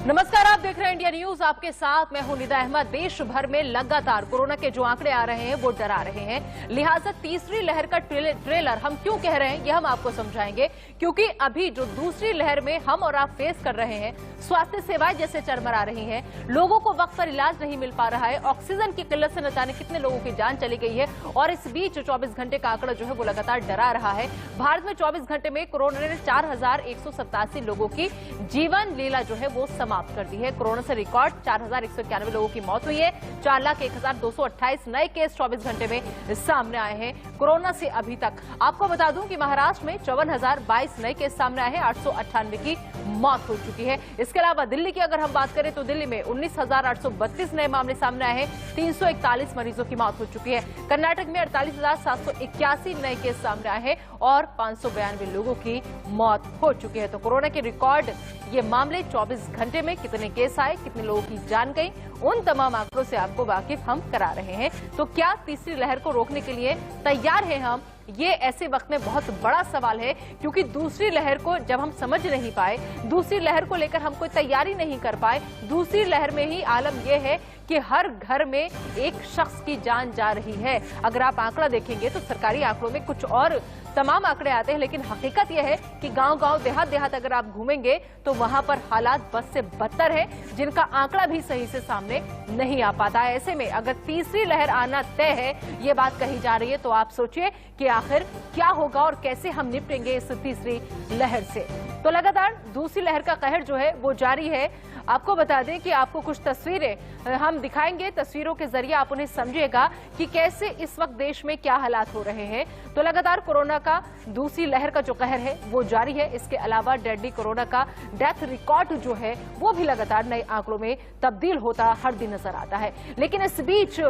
नमस्कार, आप देख रहे हैं इंडिया न्यूज। आपके साथ मैं हूं निदा अहमद। देश भर में लगातार कोरोना के जो आंकड़े आ रहे हैं वो डरा रहे हैं। लिहाजा तीसरी लहर का ट्रेलर हम क्यों कह रहे हैं ये हम आपको समझाएंगे, क्योंकि अभी जो दूसरी लहर में हम और आप फेस कर रहे हैं, स्वास्थ्य सेवाएं जैसे चरमरा रही हैं, लोगों को वक्त पर इलाज नहीं मिल पा रहा है, ऑक्सीजन की किल्लत से न जाने कितने लोगों की जान चली गई है और इस बीच 24 घंटे का आंकड़ा जो है वो लगातार डरा रहा है। भारत में 24 घंटे में कोरोना ने 4187 लोगों की जीवन लीला जो है वो समाप्त कर दी है। कोरोना से रिकॉर्ड 4191 लोगों की मौत हुई है। 4,01,228 नए केस 24 घंटे में सामने आए हैं। कोरोना से अभी तक आपको बता दूं कि महाराष्ट्र में 54,022 नए केस सामने आए हैं, 898 की मौत हो चुकी है। इसके अलावा दिल्ली की अगर हम बात करें तो दिल्ली में 19,832 नए मामले सामने आए हैं, 341 मरीजों की मौत हो चुकी है। कर्नाटक में 48,781 नए केस सामने आए हैं और 592 लोगों की मौत हो चुकी है। तो कोरोना के रिकॉर्ड ये मामले 24 घंटे में कितने केस आए, कितने लोगों की जान गई, उन तमाम आंकड़ों से आपको वाकिफ हम करा रहे हैं। तो क्या तीसरी लहर को रोकने के लिए तैयार हैं हम? ये ऐसे वक्त में बहुत बड़ा सवाल है, क्योंकि दूसरी लहर को जब हम समझ नहीं पाए, दूसरी लहर को लेकर हम कोई तैयारी नहीं कर पाए, दूसरी लहर में ही आलम यह है कि हर घर में एक शख्स की जान जा रही है। अगर आप आंकड़ा देखेंगे तो सरकारी आंकड़ों में कुछ और तमाम आंकड़े आते हैं, लेकिन हकीकत यह है कि गांव-गांव, देहात-देहात अगर आप घूमेंगे तो वहां पर हालात बद से बदतर है, जिनका आंकड़ा भी सही से सामने नहीं आ पाता है। ऐसे में अगर तीसरी लहर आना तय है, ये बात कही जा रही है, तो आप सोचिए कि आखिर क्या होगा और कैसे हम निपटेंगे इस तीसरी लहर से। तो लगातार दूसरी लहर का कहर जो है वो जारी है। आपको बता दें कि आपको कुछ तस्वीरें हम दिखाएंगे, तस्वीरों के जरिए आप उन्हें समझिएगा कि कैसे इस वक्त देश में क्या हालात हो रहे हैं। तो लगातार कोरोना का दूसरी लहर का जो कहर है वो जारी है। इसके अलावा डेडली कोरोना का डेथ रिकॉर्ड जो है वो भी लगातार नए आंकड़ों में तब्दील होता हर दिन नजर आता है। लेकिन इस बीच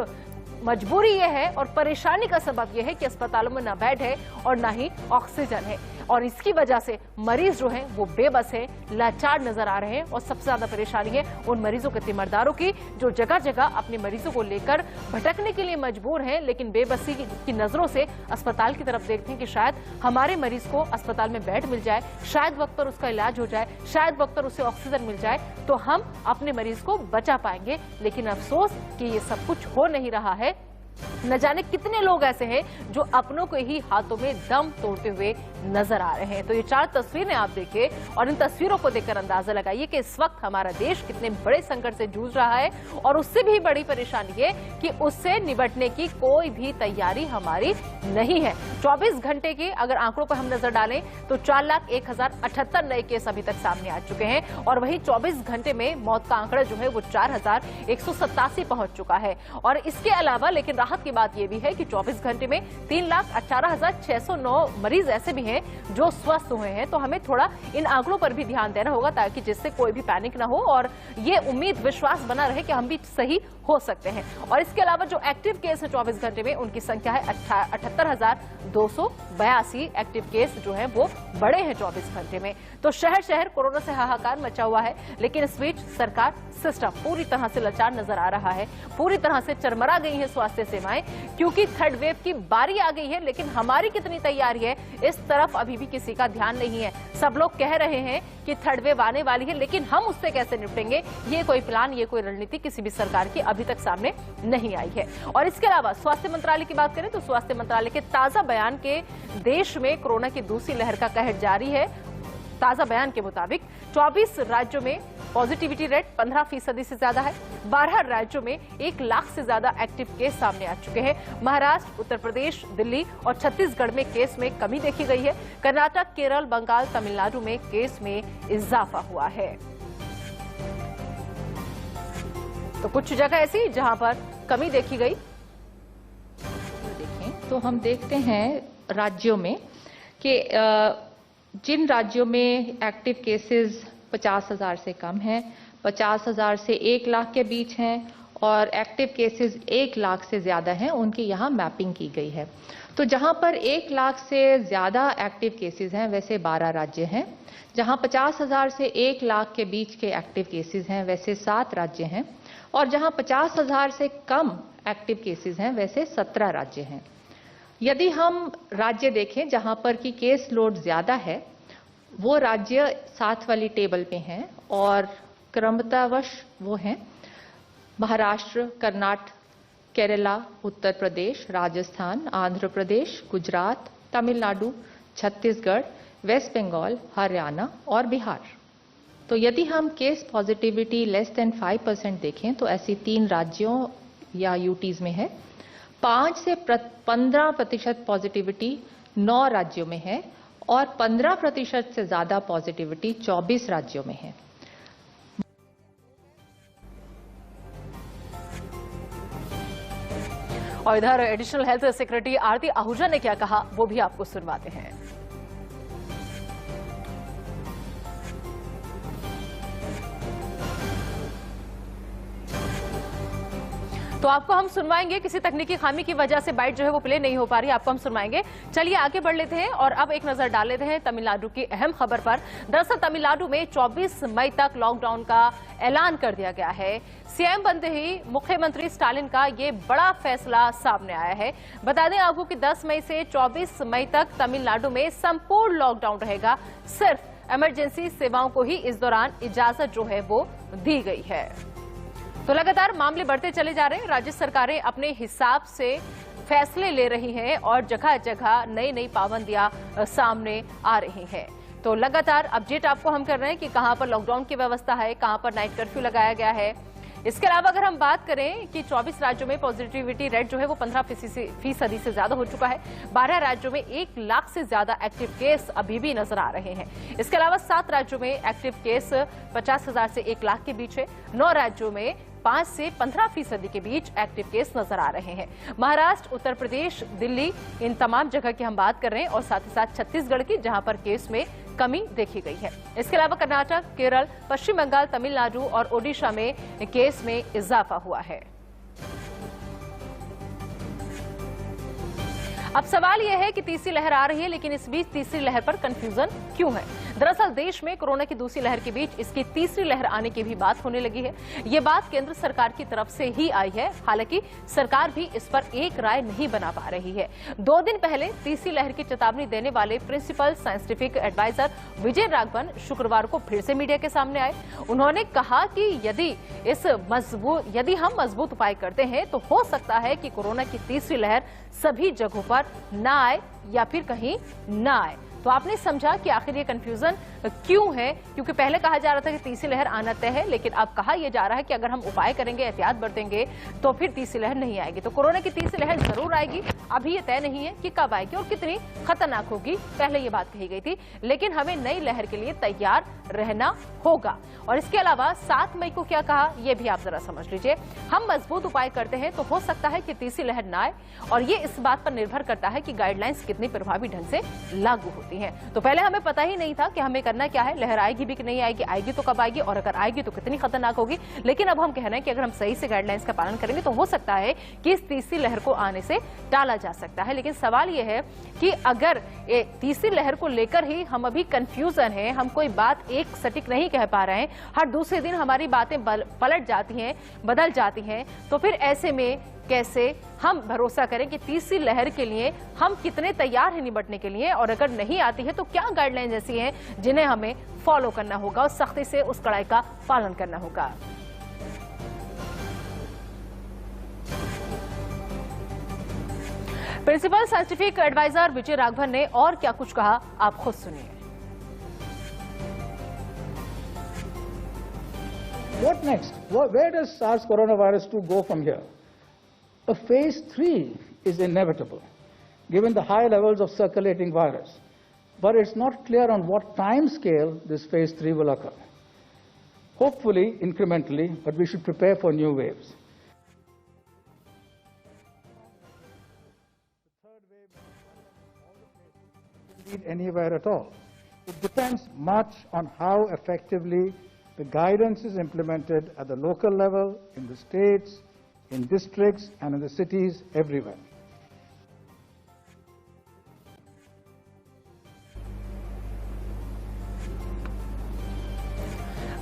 मजबूरी यह है और परेशानी का सबब यह है कि अस्पतालों में ना बेड है और ना ही ऑक्सीजन है, और इसकी वजह से मरीज जो हैं वो बेबस हैं, लाचार नजर आ रहे हैं। और सबसे ज्यादा परेशानी है उन मरीजों के तीमारदारों की जो जगह जगह अपने मरीजों को लेकर भटकने के लिए मजबूर हैं, लेकिन बेबसी की नजरों से अस्पताल की तरफ देखते हैं कि शायद हमारे मरीज को अस्पताल में बेड मिल जाए, शायद वक्त पर उसका इलाज हो जाए, शायद वक्त पर उसे ऑक्सीजन मिल जाए तो हम अपने मरीज को बचा पाएंगे। लेकिन अफसोस कि ये सब कुछ हो नहीं रहा है। न जाने कितने लोग ऐसे हैं जो अपनों के ही हाथों में दम तोड़ते हुए नजर आ रहे हैं। तो ये 4 तस्वीरें आप देखिए और इन तस्वीरों को देखकर अंदाजा लगाइए कि इस वक्त हमारा देश कितने बड़े संकट से जूझ रहा है, और उससे भी बड़ी परेशानी है कि उससे निपटने की कोई भी तैयारी हमारी नहीं है। 24 घंटे के अगर आंकड़ों पर हम नजर डालें तो 4,01,078 नए केस अभी तक सामने आ चुके हैं, और वहीं 24 घंटे में मौत का आंकड़ा जो है वो 4,187 पहुंच चुका है। और इसके अलावा लेकिन राहत की बात यह भी है कि 24 घंटे में 3,18,609 मरीज ऐसे भी हैं जो स्वस्थ हुए हैं। तो हमें थोड़ा इन आंकड़ों पर भी ध्यान देना होगा, ताकि जिससे कोई भी पैनिक ना हो और ये उम्मीद विश्वास बना रहे कि हम भी सही हो सकते हैं। और इसके अलावा जो एक्टिव केस है 24 घंटे में, उनकी संख्या है 78,282 एक्टिव केस जो है वो बढ़े हैं 24 घंटे में। तो शहर शहर कोरोना से हाहाकार मचा हुआ है, लेकिन इस बीच सरकार, सिस्टम पूरी तरह से लाचार नजर आ रहा है। पूरी तरह से चरमरा गई है स्वास्थ्य सेवाएं, क्योंकि थर्ड वेव की बारी आ गई है। लेकिन हमारी कितनी तैयारी है इस तरफ अभी भी किसी का ध्यान नहीं है। सब लोग कह रहे हैं कि थर्ड वेव आने वाली है, लेकिन हम उससे कैसे निपटेंगे, ये कोई प्लान, ये कोई रणनीति किसी भी सरकार की अभी तक सामने नहीं आई है। और इसके अलावा स्वास्थ्य मंत्रालय की बात करें तो स्वास्थ्य मंत्रालय के ताजा बयान के देश में कोरोना की दूसरी लहर का कहर जारी है। ताजा बयान के मुताबिक 24 राज्यों में पॉजिटिविटी रेट 15% से ज्यादा है। 12 राज्यों में 1 लाख से ज्यादा एक्टिव केस सामने आ चुके हैं। महाराष्ट्र, उत्तर प्रदेश, दिल्ली और छत्तीसगढ़ में केस में कमी देखी गई है। कर्नाटक, केरल, बंगाल, तमिलनाडु में केस में इजाफा हुआ है। तो कुछ जगह ऐसी जहां पर कमी देखी गई। देखें तो हम देखते हैं राज्यों में कि जिन राज्यों में एक्टिव केसेस 50,000 से कम हैं, 50,000 से 1 लाख के बीच हैं और एक्टिव केसेस 1 लाख से ज्यादा हैं, उनकी यहाँ मैपिंग की गई है। तो जहाँ पर 1 लाख से ज्यादा एक्टिव केसेस हैं वैसे 12 राज्य हैं। जहाँ 50,000 से 1 लाख के बीच के एक्टिव केसेस हैं वैसे 7 राज्य हैं, और जहाँ 50,000 से कम एक्टिव केसेस हैं वैसे 17 राज्य हैं। यदि हम राज्य देखें जहां पर की केस लोड ज्यादा है, वो राज्य 7 वाली टेबल पे हैं, और क्रमतावश वो हैं महाराष्ट्र, कर्नाटक, केरला, उत्तर प्रदेश, राजस्थान, आंध्र प्रदेश, गुजरात, तमिलनाडु, छत्तीसगढ़, वेस्ट बंगाल, हरियाणा और बिहार। तो यदि हम केस पॉजिटिविटी लेस देन 5% देखें तो ऐसी 3 राज्यों या यूटीज में है। 5 से 15% पॉजिटिविटी 9 राज्यों में है और 15% से ज्यादा पॉजिटिविटी 24 राज्यों में है। और इधर एडिशनल हेल्थ सेक्रेटरी आरती आहूजा ने क्या कहा वो भी आपको सुनवाते हैं। तो आपको हम सुनवाएंगे, किसी तकनीकी खामी की वजह से बाइट जो है वो प्ले नहीं हो पा रही, आपको हम सुनवाएंगे। चलिए आगे बढ़ लेते हैं और अब एक नजर डाल लेते हैं तमिलनाडु की अहम खबर पर। दरअसल तमिलनाडु में 24 मई तक लॉकडाउन का ऐलान कर दिया गया है। सीएम बनते ही मुख्यमंत्री स्टालिन का ये बड़ा फैसला सामने आया है। बता दें आपको कि 10 मई से 24 मई तक तमिलनाडु में संपूर्ण लॉकडाउन रहेगा। सिर्फ इमरजेंसी सेवाओं को ही इस दौरान इजाजत जो है वो दी गई है। तो लगातार मामले बढ़ते चले जा रहे हैं। राज्य सरकारें अपने हिसाब से फैसले ले रही हैं और जगह जगह नई नई पाबंदियां सामने आ रही हैं। तो लगातार अपडेट आपको हम कर रहे हैं कि कहां पर लॉकडाउन की व्यवस्था है, कहां पर नाइट कर्फ्यू लगाया गया है। इसके अलावा अगर हम बात करें कि 24 राज्यों में पॉजिटिविटी रेट जो है वो 15% से ज्यादा हो चुका है। 12 राज्यों में 1 लाख से ज्यादा एक्टिव केस अभी भी नजर आ रहे हैं। इसके अलावा 7 राज्यों में एक्टिव केस 50,000 से 1 लाख के बीच है। 9 राज्यों में 5 से 15% के बीच एक्टिव केस नजर आ रहे हैं। महाराष्ट्र, उत्तर प्रदेश, दिल्ली, इन तमाम जगह की हम बात कर रहे हैं और साथ ही साथ छत्तीसगढ़ की, जहां पर केस में कमी देखी गई है। इसके अलावा कर्नाटक, केरल, पश्चिम बंगाल, तमिलनाडु और ओडिशा में केस में इजाफा हुआ है। अब सवाल यह है कि तीसरी लहर आ रही है, लेकिन इस बीच तीसरी लहर पर कंफ्यूजन क्यों है? दरअसल देश में कोरोना की दूसरी लहर के बीच इसकी तीसरी लहर आने की भी बात होने लगी है। ये बात केंद्र सरकार की तरफ से ही आई है। हालांकि सरकार भी इस पर एक राय नहीं बना पा रही है। 2 दिन पहले तीसरी लहर की चेतावनी देने वाले principal scientific adviser Vijay Raghavan शुक्रवार को फिर से मीडिया के सामने आए। उन्होंने कहा कि यदि हम मजबूत उपाय करते हैं तो हो सकता है कि कोरोना की तीसरी लहर सभी जगहों पर ना आए या फिर कहीं ना आए। तो आपने समझा कि आखिर ये कंफ्यूजन क्यों है? क्योंकि पहले कहा जा रहा था कि तीसरी लहर आना तय है, लेकिन अब कहा यह जा रहा है कि अगर हम उपाय करेंगे, एहतियात बरतेंगे तो फिर तीसरी लहर नहीं आएगी। तो कोरोना की तीसरी लहर जरूर आएगी, अभी ये तय नहीं है कि कब आएगी और कितनी खतरनाक होगी। पहले ये बात कही गई थी, लेकिन हमें नई लहर के लिए तैयार रहना होगा। और इसके अलावा 7 मई को क्या कहा, यह भी आप जरा समझ लीजिए। हम मजबूत उपाय करते हैं तो हो सकता है कि तीसरी लहर ना आए, और ये इस बात पर निर्भर करता है कि गाइडलाइंस कितनी प्रभावी ढंग से लागू होती हैं। तो पहले हमें पता ही नहीं था कि हमें करना क्या है, लहर आएगी भी कि नहीं आएगी, आएगी तो कब आएगी और अगर आएगी तो कितनी खतरनाक होगी। लेकिन अब हम कह रहे हैं कि अगर हम सही से गाइडलाइंस का पालन करेंगे तो हो सकता है कि इस तीसरी लहर को आने से टाला जा सकता है। लेकिन सवाल यह है कि अगर तीसरी लहर को लेकर ही हम अभी कंफ्यूजन है, हम कोई बात एक सटीक नहीं कह पा रहे हैं, हर दूसरे दिन हमारी बातें पलट जाती हैं, बदल जाती हैं, तो फिर ऐसे में कैसे हम भरोसा करें कि तीसरी लहर के लिए हम कितने तैयार हैं निपटने के लिए, और अगर नहीं आती है तो क्या गाइडलाइंस ऐसी हैं जिन्हें हमें फॉलो करना होगा और सख्ती से उस कड़ाई का पालन करना होगा। Principal scientific adviser Vijay Raghavan ने और क्या कुछ कहा, आप खुद सुनिए। What next? Where does SARS coronavirus 2 go from here? A phase 3 is inevitable, given the high levels of circulating virus. But it's not clear on what time scale this phase 3 will occur. Hopefully, incrementally, but we should prepare for new waves. The third wave may not lead anywhere at all. It depends much on how effectively the guidance is implemented at the local level, in the states, in districts, and in the cities everywhere.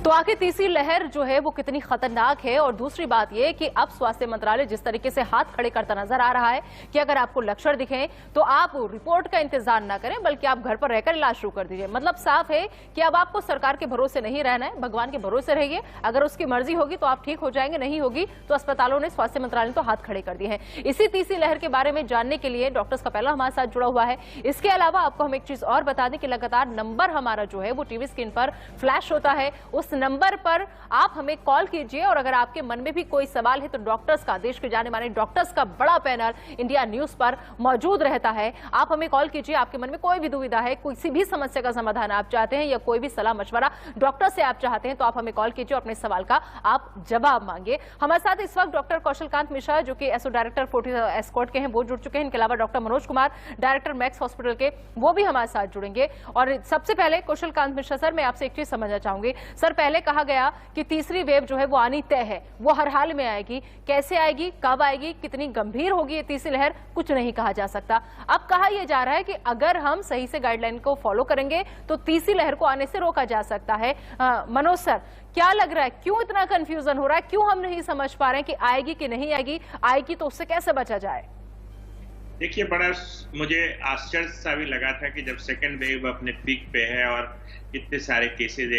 तो आखिर तीसरी लहर जो है वो कितनी खतरनाक है, और दूसरी बात ये कि अब स्वास्थ्य मंत्रालय जिस तरीके से हाथ खड़े करता नजर आ रहा है कि अगर आपको लक्षण दिखें तो आप रिपोर्ट का इंतजार ना करें, बल्कि आप घर पर रहकर इलाज शुरू कर दीजिए। मतलब साफ है कि अब आपको सरकार के भरोसे नहीं रहना है, भगवान के भरोसे रहिए। अगर उसकी मर्जी होगी तो आप ठीक हो जाएंगे, नहीं होगी तो अस्पतालों ने, स्वास्थ्य मंत्रालय ने तो हाथ खड़े कर दिए हैं। इसी तीसरी लहर के बारे में जानने के लिए डॉक्टर्स का पहला हमारे साथ जुड़ा हुआ है। इसके अलावा आपको हम एक चीज और बता दें कि लगातार नंबर हमारा जो है वो टीवी स्क्रीन पर फ्लैश होता है, उस नंबर पर आप हमें कॉल कीजिए, और अगर आपके मन में भी कोई सवाल है तो डॉक्टर्स का, देश के जाने माने डॉक्टर्स का बड़ा पैनल इंडिया न्यूज पर मौजूद रहता है। आप हमें कॉल कीजिए, आपके मन में कोई भी दुविधा है, किसी भी समस्या का समाधान आप चाहते हैं या कोई भी सलाह मशवरा डॉक्टर से आप चाहते हैं तो आप हमें कॉल कीजिए, अपने सवाल का आप जवाब मांगे। हमारे साथ इस वक्त डॉक्टर कौशल कांत मिश्रा जो कि एसओ डायरेक्टर फोर्टिस एस्कॉर्ट के हैं, वो जुड़ चुके हैं। इनके अलावा doctor Manoj Kumar, director max hospital के, वो भी हमारे साथ जुड़ेंगे। और सबसे पहले कौशल कांत मिश्रा सर, मैं आपसे एक चीज समझना चाहूंगी। सर, पहले कहा गया कि तीसरी वेव जो है वो आनी तय है, वो हर हाल में आएगी। कैसे आएगी, कब आएगी, कितनी गंभीर होगी ये तीसरी लहर, कुछ नहीं कहा जा सकता। अब कहा यह जा रहा है कि अगर हम सही से गाइडलाइन को फॉलो करेंगे तो तीसरी लहर को आने से रोका जा सकता है। मनोज सर, क्या लग रहा है, क्यों इतना कंफ्यूजन हो रहा है, क्यों हम नहीं समझ पा रहे हैं कि आएगी कि नहीं आएगी, आएगी तो उससे कैसे बचा जाए? देखिए, बड़ा मुझे आश्चर्य सा भी लगा था कि जब सेकेंड वेव अपने पीक पे है और इतने सारे केसेज,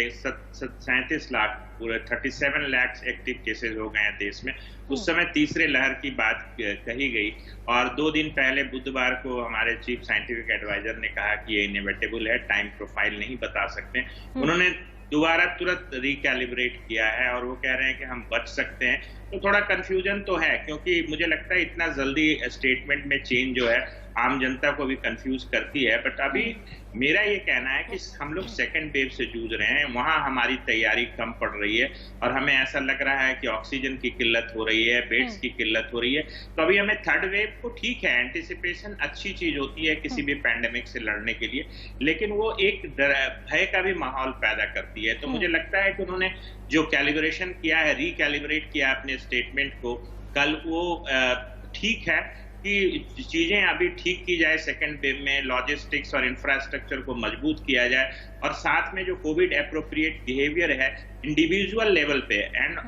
37 लाख, पूरे 37 लाख एक्टिव केसेज हो गए हैं देश में, उस समय तीसरे लहर की बात कही गई। और 2 दिन पहले बुधवार को हमारे चीफ साइंटिफिक एडवाइजर ने कहा कि ये इनएविटेबल है, टाइम प्रोफाइल नहीं बता सकते। उन्होंने दोबारा तुरंत रिकैलिब्रेट किया है और वो कह रहे हैं कि हम बच सकते हैं। तो थोड़ा कंफ्यूजन तो है, क्योंकि मुझे लगता है इतना जल्दी स्टेटमेंट में चेंज जो है आम जनता को भी कंफ्यूज करती है। बट अभी मेरा ये कहना है कि हम लोग सेकेंड वेव से जूझ रहे हैं, वहां हमारी तैयारी कम पड़ रही है और हमें ऐसा लग रहा है कि ऑक्सीजन की किल्लत हो रही है, बेड्स की किल्लत हो रही है। तो अभी हमें थर्ड वेव को, ठीक है, एंटिसिपेशन अच्छी चीज होती है किसी भी पैंडेमिक से लड़ने के लिए, लेकिन वो एक भय का भी माहौल पैदा करती है। तो मुझे लगता है कि उन्होंने जो कैलिब्रेशन किया है, रिकैलिब्रेट किया अपने स्टेटमेंट को कल, वो ठीक है कि चीजें अभी ठीक की जाए। सेकेंड वेव में लॉजिस्टिक्स और इंफ्रास्ट्रक्चर को मजबूत किया जाए, और साथ में जो कोविड एप्रोप्रिएट बिहेवियर है इंडिविजुअल लेवल पे एंड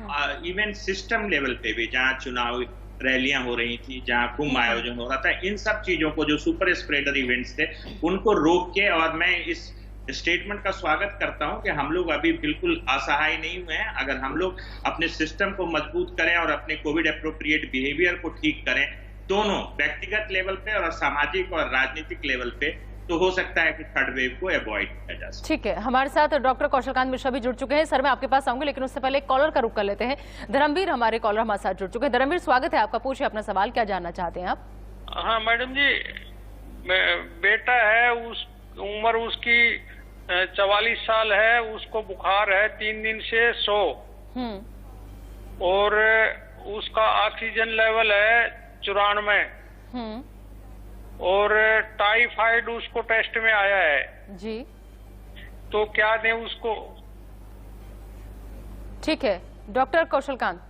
इवन सिस्टम लेवल पे भी, जहां चुनाव रैलियां हो रही थी, जहां कुंभ आयोजन हो रहा था, इन सब चीजों को, जो सुपर स्प्रेडर इवेंट्स थे, उनको रोक के, और मैं इस स्टेटमेंट का स्वागत करता हूं कि हम लोग अभी बिल्कुल असहाय नहीं हुए हैं। अगर हम लोग अपने सिस्टम को मजबूत करें और अपने कोविड एप्रोप्रिएट बिहेवियर को ठीक करें, दोनों व्यक्तिगत लेवल पे और सामाजिक और राजनीतिक लेवल पे, तो हो सकता है कि थर्ड वेव को अवॉइड किया जा सके। ठीक है, हमारे साथ डॉक्टर कौशल कांत मिश्रा भी जुड़ चुके हैं। सर, मैं आपके पास आऊंगी, लेकिन उससे पहले एक कॉलर का रुख कर लेते हैं। धर्मवीर, हमारे कॉलर हमारे साथ जुड़ चुके हैं। धर्मवीर, स्वागत है आपका, पूछिए अपना सवाल, क्या जानना चाहते हैं आप? हाँ मैडम जी, बेटा है, उस उम्र उसकी 44 साल है, उसको बुखार है 3 दिन से 100, और उसका ऑक्सीजन लेवल है 94, और टाइफाइड उसको टेस्ट में आया है जी। तो क्या दें उसको? ठीक है, डॉक्टर कौशल कांत।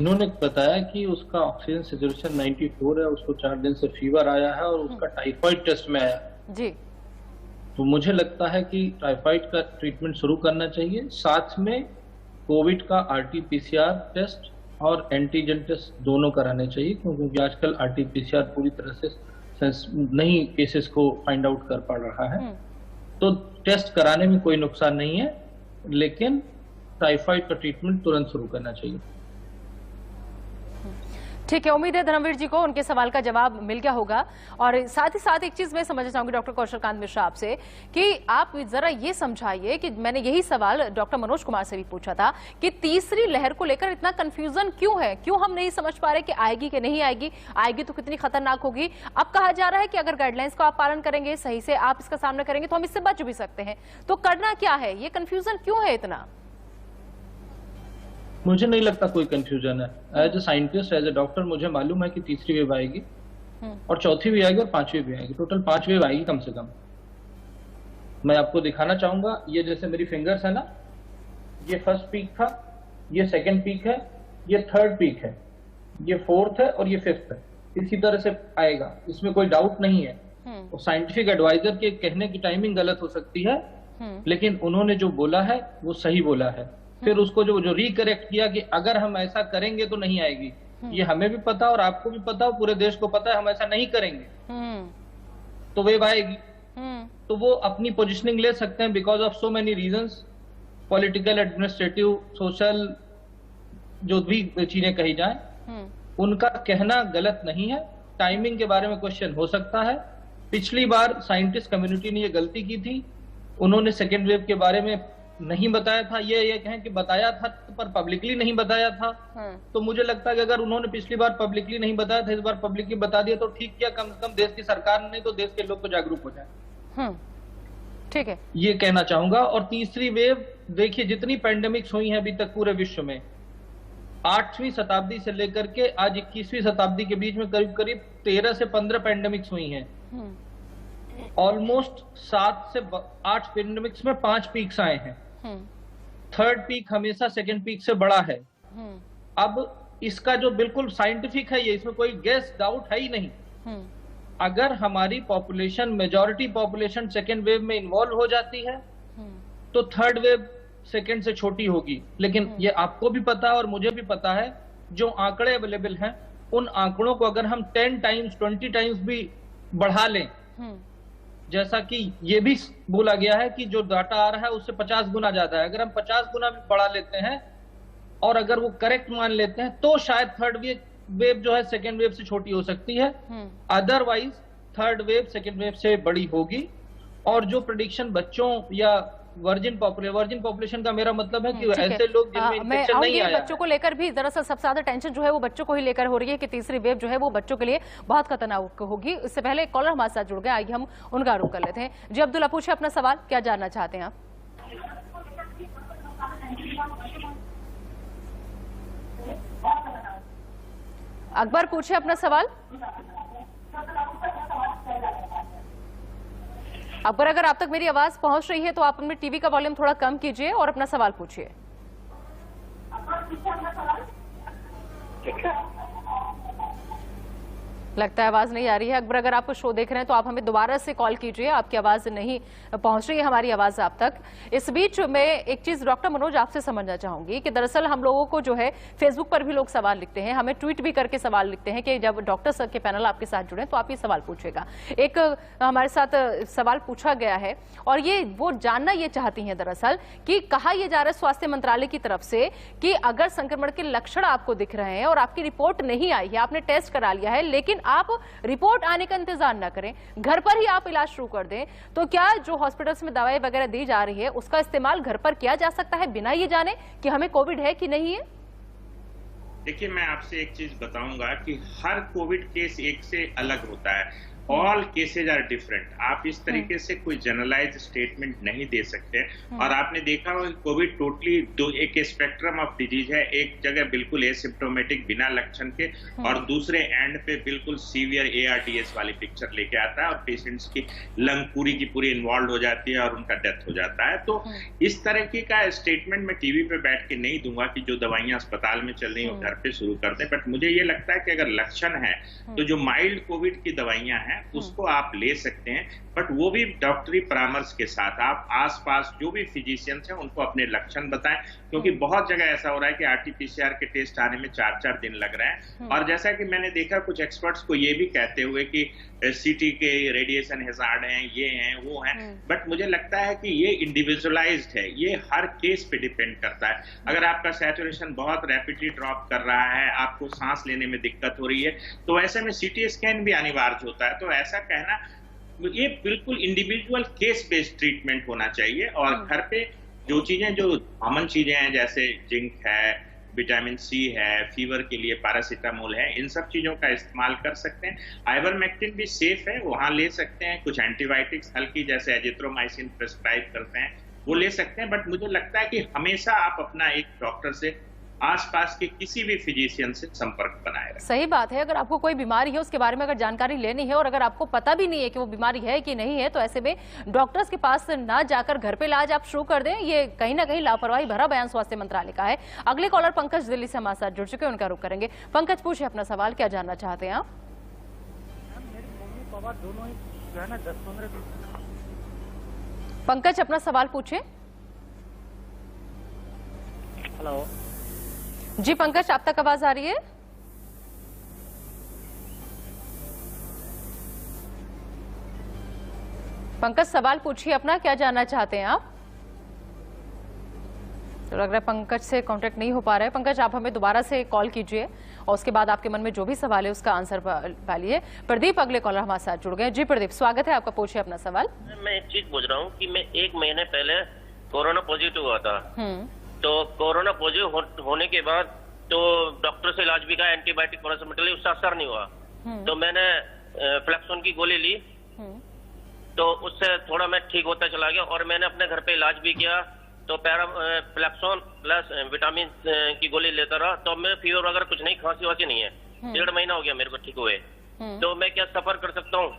इन्होंने बताया कि उसका ऑक्सीजन सैचुरेशन 94 है, उसको 4 दिन से फीवर आया है और उसका टाइफाइड टेस्ट में आया जी। तो मुझे लगता है कि टाइफाइड का ट्रीटमेंट शुरू करना चाहिए, साथ में कोविड का RT-PCR टेस्ट और एंटीजन टेस्ट दोनों कराने चाहिए, क्योंकि आजकल RT-PCR पूरी तरह से नहीं केसेस को फाइंड आउट कर पा रहा है। तो टेस्ट कराने में कोई नुकसान नहीं है, लेकिन टाइफाइड का ट्रीटमेंट तुरंत शुरू करना चाहिए। ठीक है, उम्मीद है धर्मवीर जी को उनके सवाल का जवाब मिल गया होगा। और साथ ही साथ एक चीज मैं समझना चाहूंगी डॉक्टर कौशल कांत मिश्रा आपसे, कि आप जरा ये समझाइए कि मैंने यही सवाल डॉक्टर मनोज कुमार से भी पूछा था कि तीसरी लहर को लेकर इतना कंफ्यूजन क्यों है, क्यों हम नहीं समझ पा रहे कि आएगी कि नहीं आएगी, आएगी तो कितनी खतरनाक होगी। अब कहा जा रहा है कि अगर गाइडलाइंस का आप पालन करेंगे, सही से आप इसका सामना करेंगे तो हम इससे बच भी सकते हैं। तो करना क्या है, ये कंफ्यूजन क्यों है इतना? मुझे नहीं लगता कोई कंफ्यूजन है। As a scientist, as a doctor, मुझे मालूम है कि तीसरी वेव आएगी और चौथी भी आएगी और 5वीं भी आएगी, टोटल 5 वेव आएगी कम से कम। मैं आपको दिखाना चाहूंगा, ये जैसे मेरी फिंगर्स है ना, ये फर्स्ट पीक था, ये सेकंड पीक है, ये थर्ड पीक है, ये फोर्थ है और ये फिफ्थ है। इसी तरह से आएगा, इसमें कोई डाउट नहीं है। और साइंटिफिक एडवाइजर के कहने की टाइमिंग गलत हो सकती है, लेकिन उन्होंने जो बोला है वो सही बोला है। फिर उसको जो रिकरेक्ट किया कि अगर हम ऐसा करेंगे तो नहीं आएगी, ये हमें भी पता और आपको भी पता और पूरे देश को पता है हम ऐसा नहीं करेंगे तो वेव आएगी। तो वो अपनी पोजीशनिंग ले सकते हैं because of so many reasons, political, administrative, social, जो भी चीजें कही जाए, उनका कहना गलत नहीं है। टाइमिंग के बारे में क्वेश्चन हो सकता है। पिछली बार साइंटिस्ट कम्युनिटी ने ये गलती की थी, उन्होंने सेकेंड वेव के बारे में नहीं बताया था। ये कहें कि बताया था पर पब्लिकली नहीं बताया था। तो मुझे लगता है कि अगर उन्होंने पिछली बार पब्लिकली नहीं बताया था, इस बार पब्लिकली बता दिया तो ठीक किया, कम से कम देश की सरकार नहीं तो देश के लोग तो जागरूक हो जाए। ठीक है, ये कहना चाहूंगा। और तीसरी वेव, देखिए जितनी पैंडेमिक्स हुई हैं अभी तक पूरे विश्व में, 8वीं शताब्दी से लेकर के आज 21वीं शताब्दी के बीच में करीब करीब 13 से 15 पैंडेमिक्स हुई हैं। ऑलमोस्ट 7 से 8 पैंडेमिक्स में 5 पीक्स आए हैं। थर्ड पीक हमेशा सेकंड पीक से बड़ा है। अब इसका जो बिल्कुल साइंटिफिक है, ये इसमें कोई गेस डाउट है ही नहीं। अगर हमारी population, majority population second wave में इन्वॉल्व हो जाती है तो थर्ड वेव सेकेंड से छोटी होगी। लेकिन ये आपको भी पता है और मुझे भी पता है, जो आंकड़े अवेलेबल हैं उन आंकड़ों को अगर हम 10 टाइम्स 20 टाइम्स भी बढ़ा लें, जैसा कि ये भी बोला गया है कि जो डाटा आ रहा है उससे 50 गुना ज्यादा है, अगर हम 50 गुना भी बढ़ा लेते हैं और अगर वो करेक्ट मान लेते हैं तो शायद थर्ड वेव जो है सेकेंड वेव से छोटी हो सकती है। Otherwise third wave second wave से बड़ी होगी। और जो प्रेडिक्शन बच्चों या वर्जिन पॉपुलेशन का मेरा मतलब है कि ऐसे लोग जिनमें इन्फेक्शन नहीं आया, बच्चों को लेकर भी दरअसल सबसे ज्यादा टेंशन जो है वो बच्चों को ही लेकर हो रही है कि तीसरी वेव जो है वो बच्चों के लिए बहुत खतरनाक होगी। इससे पहले एक कॉलर हमारे साथ जुड़ गए, आइए हम उनका रुख कर लेते हैं। जी अब्दुल्ला, पूछे अपना सवाल, क्या जानना चाहते हैं आप? अकबर, पूछे अपना सवाल। अकबर, अगर आप तक मेरी आवाज पहुंच रही है तो आप अपने टीवी का वॉल्यूम थोड़ा कम कीजिए और अपना सवाल पूछिए। लगता है आवाज नहीं आ रही है। अकबर, अगर आप शो देख रहे हैं तो आप हमें दोबारा से कॉल कीजिए, आपकी आवाज नहीं पहुंच रही है हमारी आवाज आप तक। इस बीच में एक चीज डॉक्टर मनोज आपसे समझना चाहूंगी कि दरअसल हम लोगों को जो है फेसबुक पर भी लोग सवाल लिखते हैं, हमें ट्वीट भी करके सवाल लिखते हैं कि जब डॉक्टर सर के पैनल आपके साथ जुड़े तो आप ये सवाल पूछेगा। एक हमारे साथ सवाल पूछा गया है और ये वो जानना ये चाहती है दरअसल कि कहा यह जा रहा है स्वास्थ्य मंत्रालय की तरफ से कि अगर संक्रमण के लक्षण आपको दिख रहे हैं और आपकी रिपोर्ट नहीं आई है, आपने टेस्ट करा लिया है, लेकिन आप रिपोर्ट आने का इंतजार ना करें, घर पर ही आप इलाज शुरू कर दें, तो क्या जो हॉस्पिटल्स में दवाई वगैरह दी जा रही है उसका इस्तेमाल घर पर किया जा सकता है बिना ये जाने कि हमें कोविड है कि नहीं है? देखिए, मैं आपसे एक चीज बताऊंगा कि हर कोविड केस एक से अलग होता है। All cases are different. आप इस तरीके से कोई जनरलाइज स्टेटमेंट नहीं दे सकते। और आपने देखा होगा कोविड टोटली एक स्पेक्ट्रम ऑफ डिजीज है। एक जगह बिल्कुल एसिम्प्टोमेटिक बिना लक्षण के और दूसरे एंड पे बिल्कुल सीवियर ARDS वाली पिक्चर लेके आता है और पेशेंट्स की लंग पूरी की पूरी इन्वॉल्व हो जाती है और उनका डेथ हो जाता है। तो इस तरह की का स्टेटमेंट मैं टीवी पे बैठ के नहीं दूंगा कि जो दवाइयां अस्पताल में चल रही है घर पे शुरू कर दें। बट मुझे ये लगता है कि अगर लक्षण है तो जो माइल्ड कोविड की दवाइयां हैं उसको आप ले सकते हैं, बट वो भी डॉक्टरी परामर्श के साथ। आप आसपास जो भी फिजिशियंस हैं उनको अपने लक्षण बताएं, क्योंकि बहुत जगह ऐसा हो रहा है कि RT-PCR के टेस्ट आने में 4-4 दिन लग रहे हैं। और जैसा कि मैंने देखा कुछ एक्सपर्ट्स को ये भी कहते हुए कि CT के रेडिएशन हैजार्ड हैं, ये हैं, वो हैं, बट मुझे लगता है कि ये इंडिविजुअलाइज्ड है, ये हर केस पे डिपेंड करता है। अगर आपका सैचुरेशन बहुत रैपिडली ड्रॉप कर रहा है, आपको सांस लेने में दिक्कत हो रही है, तो ऐसे में CT स्कैन भी अनिवार्य होता है। तो ऐसा कहना, ये बिल्कुल इंडिविजुअल केस बेस्ड ट्रीटमेंट होना चाहिए। और घर पे जो चीजें, जो कॉमन चीजें हैं जैसे जिंक है, विटामिन C है, फीवर के लिए पैरासीटामोल है, इन सब चीजों का इस्तेमाल कर सकते हैं। आइवरमेक्टिन भी सेफ है, वहां ले सकते हैं। कुछ एंटीबायोटिक्स हल्की जैसे एजिथ्रोमाइसिन प्रिस्क्राइब करते हैं, वो ले सकते हैं। बट मुझे लगता है कि हमेशा आप अपना एक डॉक्टर से, आसपास के किसी भी फिजिशियन से संपर्क बनाए रखें। सही बात है। अगर आपको कोई बीमारी है उसके बारे में अगर जानकारी लेनी है और अगर आपको पता भी नहीं है कि वो बीमारी है कि नहीं है, तो ऐसे में डॉक्टर्स के पास ना जाकर घर पे इलाज आप शुरू कर दें। ये कहीं ना कहीं लापरवाही भरा बयान स्वास्थ्य मंत्रालय का है। अगले कॉलर पंकज दिल्ली से हमारे साथ जुड़ चुके हैं, उनका रुख करेंगे। पंकज, पूछिए अपना सवाल, क्या जानना चाहते हैं आप? मेरी मम्मी पापा दोनों ही जो है ना 10-15 दिन पंकज अपना सवाल पूछें। हेलो जी पंकज, आप तक आवाज आ रही है? पंकज सवाल पूछिए अपना, क्या जानना चाहते हैं आप? तो लग रहा है पंकज से कांटेक्ट नहीं हो पा रहा है। पंकज आप हमें दोबारा से कॉल कीजिए और उसके बाद आपके मन में जो भी सवाल है उसका आंसर पालिए। प्रदीप अगले कॉलर हमारे साथ जुड़ गए। जी प्रदीप, स्वागत है आपका, पूछिए अपना सवाल। मैं एक चीज पूछ रहा हूँ कि मैं 1 महीने पहले कोरोना पॉजिटिव हुआ था। तो कोरोना पॉजिटिव होने के बाद तो डॉक्टर से इलाज भी कहा, एंटीबायोटिक पैरासिटामोल, उससे असर नहीं हुआ। तो मैंने फ्लेक्सोन की गोली ली, तो उससे थोड़ा मैं ठीक होता चला गया। और मैंने अपने घर पे इलाज भी किया, तो फ्लेक्सोन प्लस विटामिन की गोली लेता रहा, तो मैं फीवर वगैरह कुछ नहीं, खांसी वासी नहीं है। 1.5 महीना हो गया मेरे को ठीक हुए। तो मैं क्या सफर कर सकता हूँ?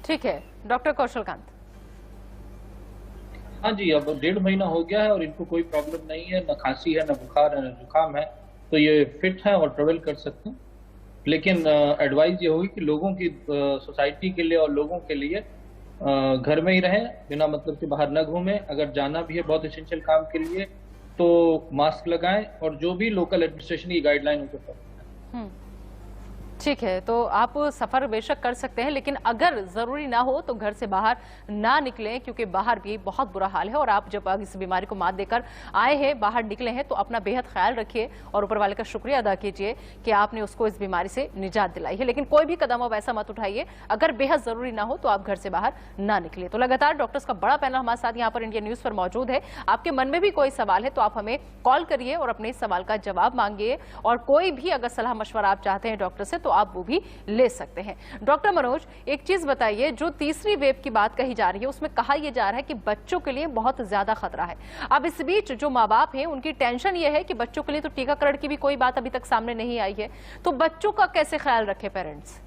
ठीक है, डॉक्टर कौशलकांत। हाँ जी, अब 1.5 महीना हो गया है और इनको कोई प्रॉब्लम नहीं है, न खांसी है, न बुखार है, न जुकाम है, तो ये फिट है और ट्रेवल कर सकते हैं। लेकिन एडवाइस ये होगी कि लोगों की सोसाइटी के लिए और लोगों के लिए घर में ही रहें, बिना मतलब के बाहर न घूमें। अगर जाना भी है बहुत एसेंशियल काम के लिए तो मास्क लगाएं और जो भी लोकल एडमिनिस्ट्रेशन की गाइडलाइन उनको फॉलो करें। ठीक है, तो आप सफर बेशक कर सकते हैं, लेकिन अगर जरूरी ना हो तो घर से बाहर ना निकलें, क्योंकि बाहर भी बहुत बुरा हाल है। और आप जब इस बीमारी को मात देकर आए हैं, बाहर निकले हैं, तो अपना बेहद ख्याल रखिए और ऊपर वाले का शुक्रिया अदा कीजिए कि आपने उसको इस बीमारी से निजात दिलाई है। लेकिन कोई भी कदम अब ऐसा मत उठाइए, अगर बेहद जरूरी ना हो तो आप घर से बाहर ना निकले। तो लगातार डॉक्टर्स का बड़ा पैनल हमारे साथ यहाँ पर इंडिया न्यूज पर मौजूद है। आपके मन में भी कोई सवाल है तो आप हमें कॉल करिए और अपने सवाल का जवाब मांगिए। और कोई भी अगर सलाह मशवरा आप चाहते हैं डॉक्टर से तो आप वो भी ले सकते हैं। डॉक्टर मनोज, एक चीज बताइए, जो तीसरी वेव की बात कही जा रही है उसमें कहा यह जा रहा है कि बच्चों के लिए बहुत ज्यादा खतरा है। अब इस बीच जो माँ बाप हैं उनकी टेंशन यह है कि बच्चों के लिए तो टीकाकरण की भी कोई बात अभी तक सामने नहीं आई है, तो बच्चों का कैसे ख्याल रखे पेरेंट्स?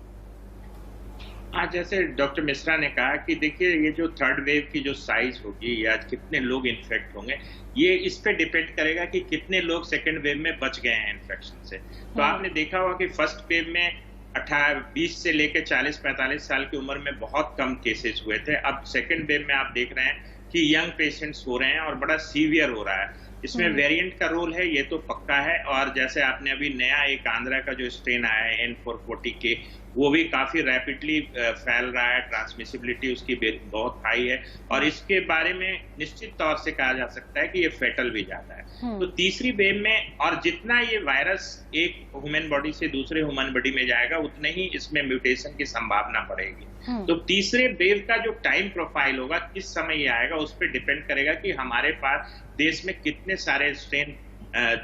हाँ, जैसे डॉक्टर मिश्रा ने कहा कि देखिए ये जो थर्ड वेव की जो साइज होगी या कितने लोग इन्फेक्ट होंगे, ये इस पे डिपेंड करेगा कि कितने लोग सेकेंड वेव में बच गए हैं इन्फेक्शन से। तो आपने देखा होगा कि फर्स्ट वेव में 20 से लेकर 40-45 साल की उम्र में बहुत कम केसेस हुए थे। अब सेकेंड वेव में आप देख रहे हैं कि यंग पेशेंट्स हो रहे हैं और बड़ा सीवियर हो रहा है। इसमें वेरिएंट का रोल है, ये तो पक्का है। और जैसे आपने अभी नया एक आंध्रा का जो स्ट्रेन आया है N440K, वो भी काफी रैपिडली फैल रहा है, ट्रांसमिसिबिलिटी उसकी बहुत हाई है और इसके बारे में निश्चित तौर से कहा जा सकता है कि ये फेटल भी जाता है। तो तीसरी वेव में और जितना ये वायरस एक ह्यूमन बॉडी से दूसरे ह्यूमन बॉडी में जाएगा उतने ही इसमें म्यूटेशन की संभावना बढ़ेगी। तो तीसरे वेव का जो टाइम प्रोफाइल होगा, किस समय ये आएगा, उस पर डिपेंड करेगा कि हमारे पास देश में कितने सारे स्ट्रेन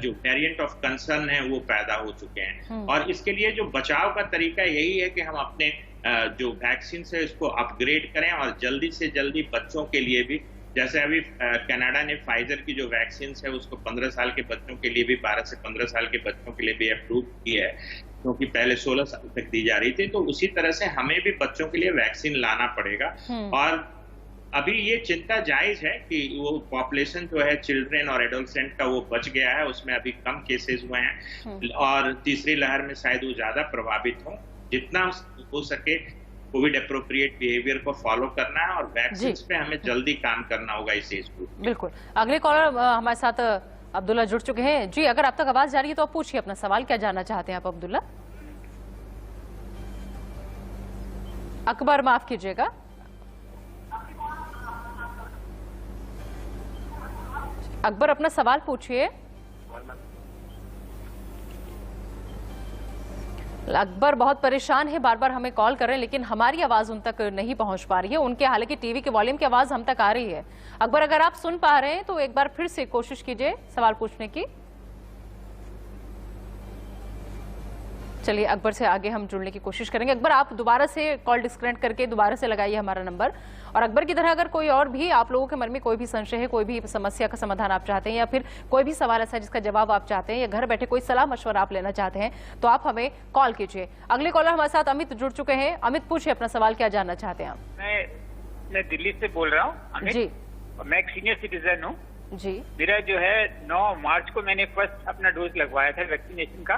जो वेरिएंट ऑफ कंसर्न है वो पैदा हो चुके हैं। और इसके लिए जो बचाव का तरीका यही है कि हम अपने जो वैक्सीन है उसको अपग्रेड करें और जल्दी से जल्दी बच्चों के लिए भी, जैसे अभी कनाडा ने फाइजर की जो वैक्सीन है उसको 15 साल के बच्चों के लिए भी, 12 से 15 साल के बच्चों के लिए भी अप्रूव की है, क्योंकि पहले 16 साल तक दी जा रही थी। तो उसी तरह से हमें भी बच्चों के लिए वैक्सीन लाना पड़ेगा। और अभी ये चिंता जायज है कि वो पॉपुलेशन जो है चिल्ड्रन और एडोलसेंट का वो बच गया है, उसमें अभी कम केसेस हुए हैं और तीसरी लहर में शायद वो ज्यादा प्रभावित हो। जितना हो सके कोविड एप्रोप्रिएट बिहेवियर को फॉलो करना है और वैक्सीन पे हमें जल्दी काम करना होगा इस एज ग्रुप में। बिल्कुल। अगले कॉलर हमारे साथ अब्दुल्ला जुड़ चुके हैं। जी, अगर आप तक आवाज जा रही है तो आप पूछिए अपना सवाल, क्या जानना चाहते हैं आप अब्दुल्ला? अकबर, माफ कीजिएगा। अकबर, अपना सवाल पूछिए। अकबर बहुत परेशान है, बार बार हमें कॉल कर रहे हैं लेकिन हमारी आवाज उन तक नहीं पहुंच पा रही है। उनके हालांकि टीवी के वॉल्यूम की आवाज हम तक आ रही है। अकबर, अगर आप सुन पा रहे हैं तो एक बार फिर से कोशिश कीजिए सवाल पूछने की। चलिए, अकबर से आगे हम जुड़ने की कोशिश करेंगे। अकबर, आप दोबारा से कॉल डिस्कनेक्ट करके दोबारा से लगाइए हमारा नंबर। और अकबर की तरह अगर कोई और भी आप लोगों के मन में कोई भी संशय है, कोई भी समस्या का समाधान आप चाहते हैं या फिर कोई भी सवाल ऐसा है जिसका जवाब आप चाहते हैं या घर बैठे कोई सलाह मशवरा आप लेना चाहते हैं तो आप हमें कॉल कीजिए। अगले कॉलर हमारे साथ अमित जुड़ चुके हैं। अमित, पूछिए अपना सवाल, क्या जानना चाहते हैं आप? मैं दिल्ली से बोल रहा हूँ अमित जी। मैं एक सीनियर सिटीजन हूँ जी। मेरा जो है 9 मार्च को मैंने फर्स्ट अपना डोज लगवाया था वैक्सीनेशन का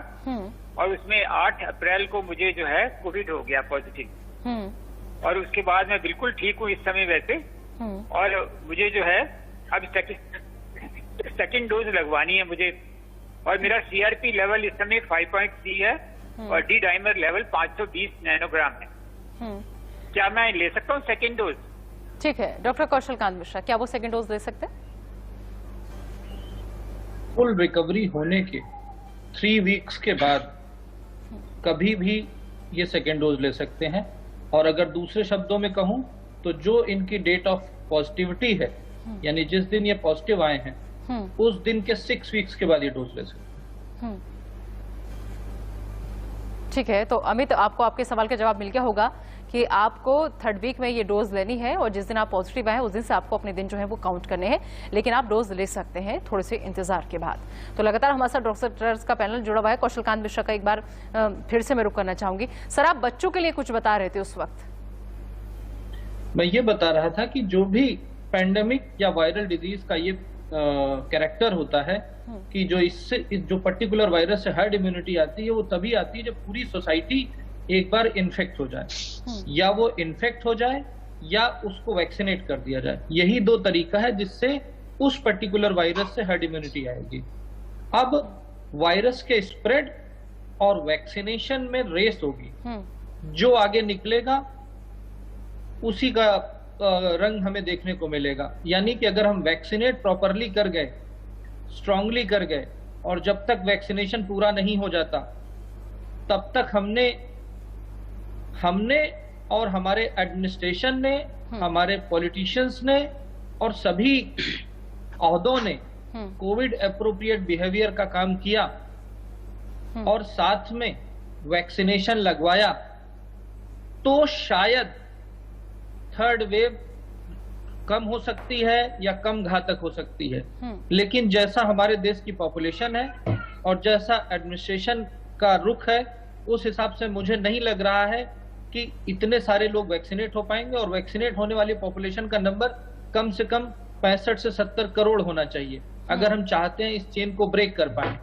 और उसमें 8 अप्रैल को मुझे जो है कोविड हो गया पॉजिटिव। और उसके बाद मैं बिल्कुल ठीक हूँ इस समय वैसे, और मुझे जो है अब सेकंड डोज लगवानी है मुझे, और मेरा सीआरपी लेवल इस समय 5.3 है और डी डाइमर लेवल 520 नैनोग्राम है। क्या मैं ले सकता हूँ सेकंड डोज? ठीक है डॉक्टर कौशल कांत मिश्रा, क्या वो सेकंड डोज ले सकते हैं? फुल रिकवरी होने के 3 वीक्स के बाद कभी भी ये सेकेंड डोज ले सकते हैं। और अगर दूसरे शब्दों में कहूं तो जो इनकी डेट ऑफ पॉजिटिविटी है, यानी जिस दिन ये पॉजिटिव आए हैं उस दिन के 6 वीक्स के बाद ये डोज ले सकते हैं। ठीक है, तो अमित आपको आपके सवाल का जवाब मिल गया होगा कि आपको 3rd वीक में ये डोज लेनी है और जिस दिन आप पॉजिटिव आए उस दिन से आपको अपने दिन जो है वो काउंट करने हैं, लेकिन आप डोज ले सकते हैं थोड़े से इंतजार के बाद। तो लगातार हमारे साथ डॉक्टर्स का पैनल जुड़ा हुआ है। कौशल कांत मिश्रा का एक बार फिर से मैं रुक करना चाहूंगी। सर, आप बच्चों के लिए कुछ बता रहे थे उस वक्त। मैं ये बता रहा था कि जो भी पैंडेमिक या वायरल डिजीज का ये कैरेक्टर होता है कि जो पर्टिकुलर वायरस से हर्ड इम्यूनिटी आती है वो तभी आती है जब पूरी सोसाइटी एक बार इन्फेक्ट हो जाए, या वो इन्फेक्ट हो जाए या उसको वैक्सीनेट कर दिया जाए। यही 2 तरीका है जिससे उस पर्टिकुलर वायरस से हर्ड इम्यूनिटी आएगी। अब वायरस के स्प्रेड और वैक्सीनेशन में रेस होगी, जो आगे निकलेगा उसी का रंग हमें देखने को मिलेगा। यानी कि अगर हम वैक्सीनेट प्रॉपरली कर गए, स्ट्रांगली कर गए, और जब तक वैक्सीनेशन पूरा नहीं हो जाता तब तक हमने और हमारे एडमिनिस्ट्रेशन ने, हमारे पॉलिटिशियंस ने और सभी ओहदों ने कोविड एप्रोप्रिएट बिहेवियर का काम किया और साथ में वैक्सीनेशन लगवाया, तो शायद 3rd वेव कम हो सकती है या कम घातक हो सकती है। लेकिन जैसा हमारे देश की पॉपुलेशन है और जैसा एडमिनिस्ट्रेशन का रुख है, उस हिसाब से मुझे नहीं लग रहा है कि इतने सारे लोग वैक्सीनेट हो पाएंगे। और वैक्सीनेट होने वाली पॉपुलेशन का नंबर कम से कम 65 से 70 करोड़ होना चाहिए अगर हम चाहते हैं इस चेन को ब्रेक कर पाए।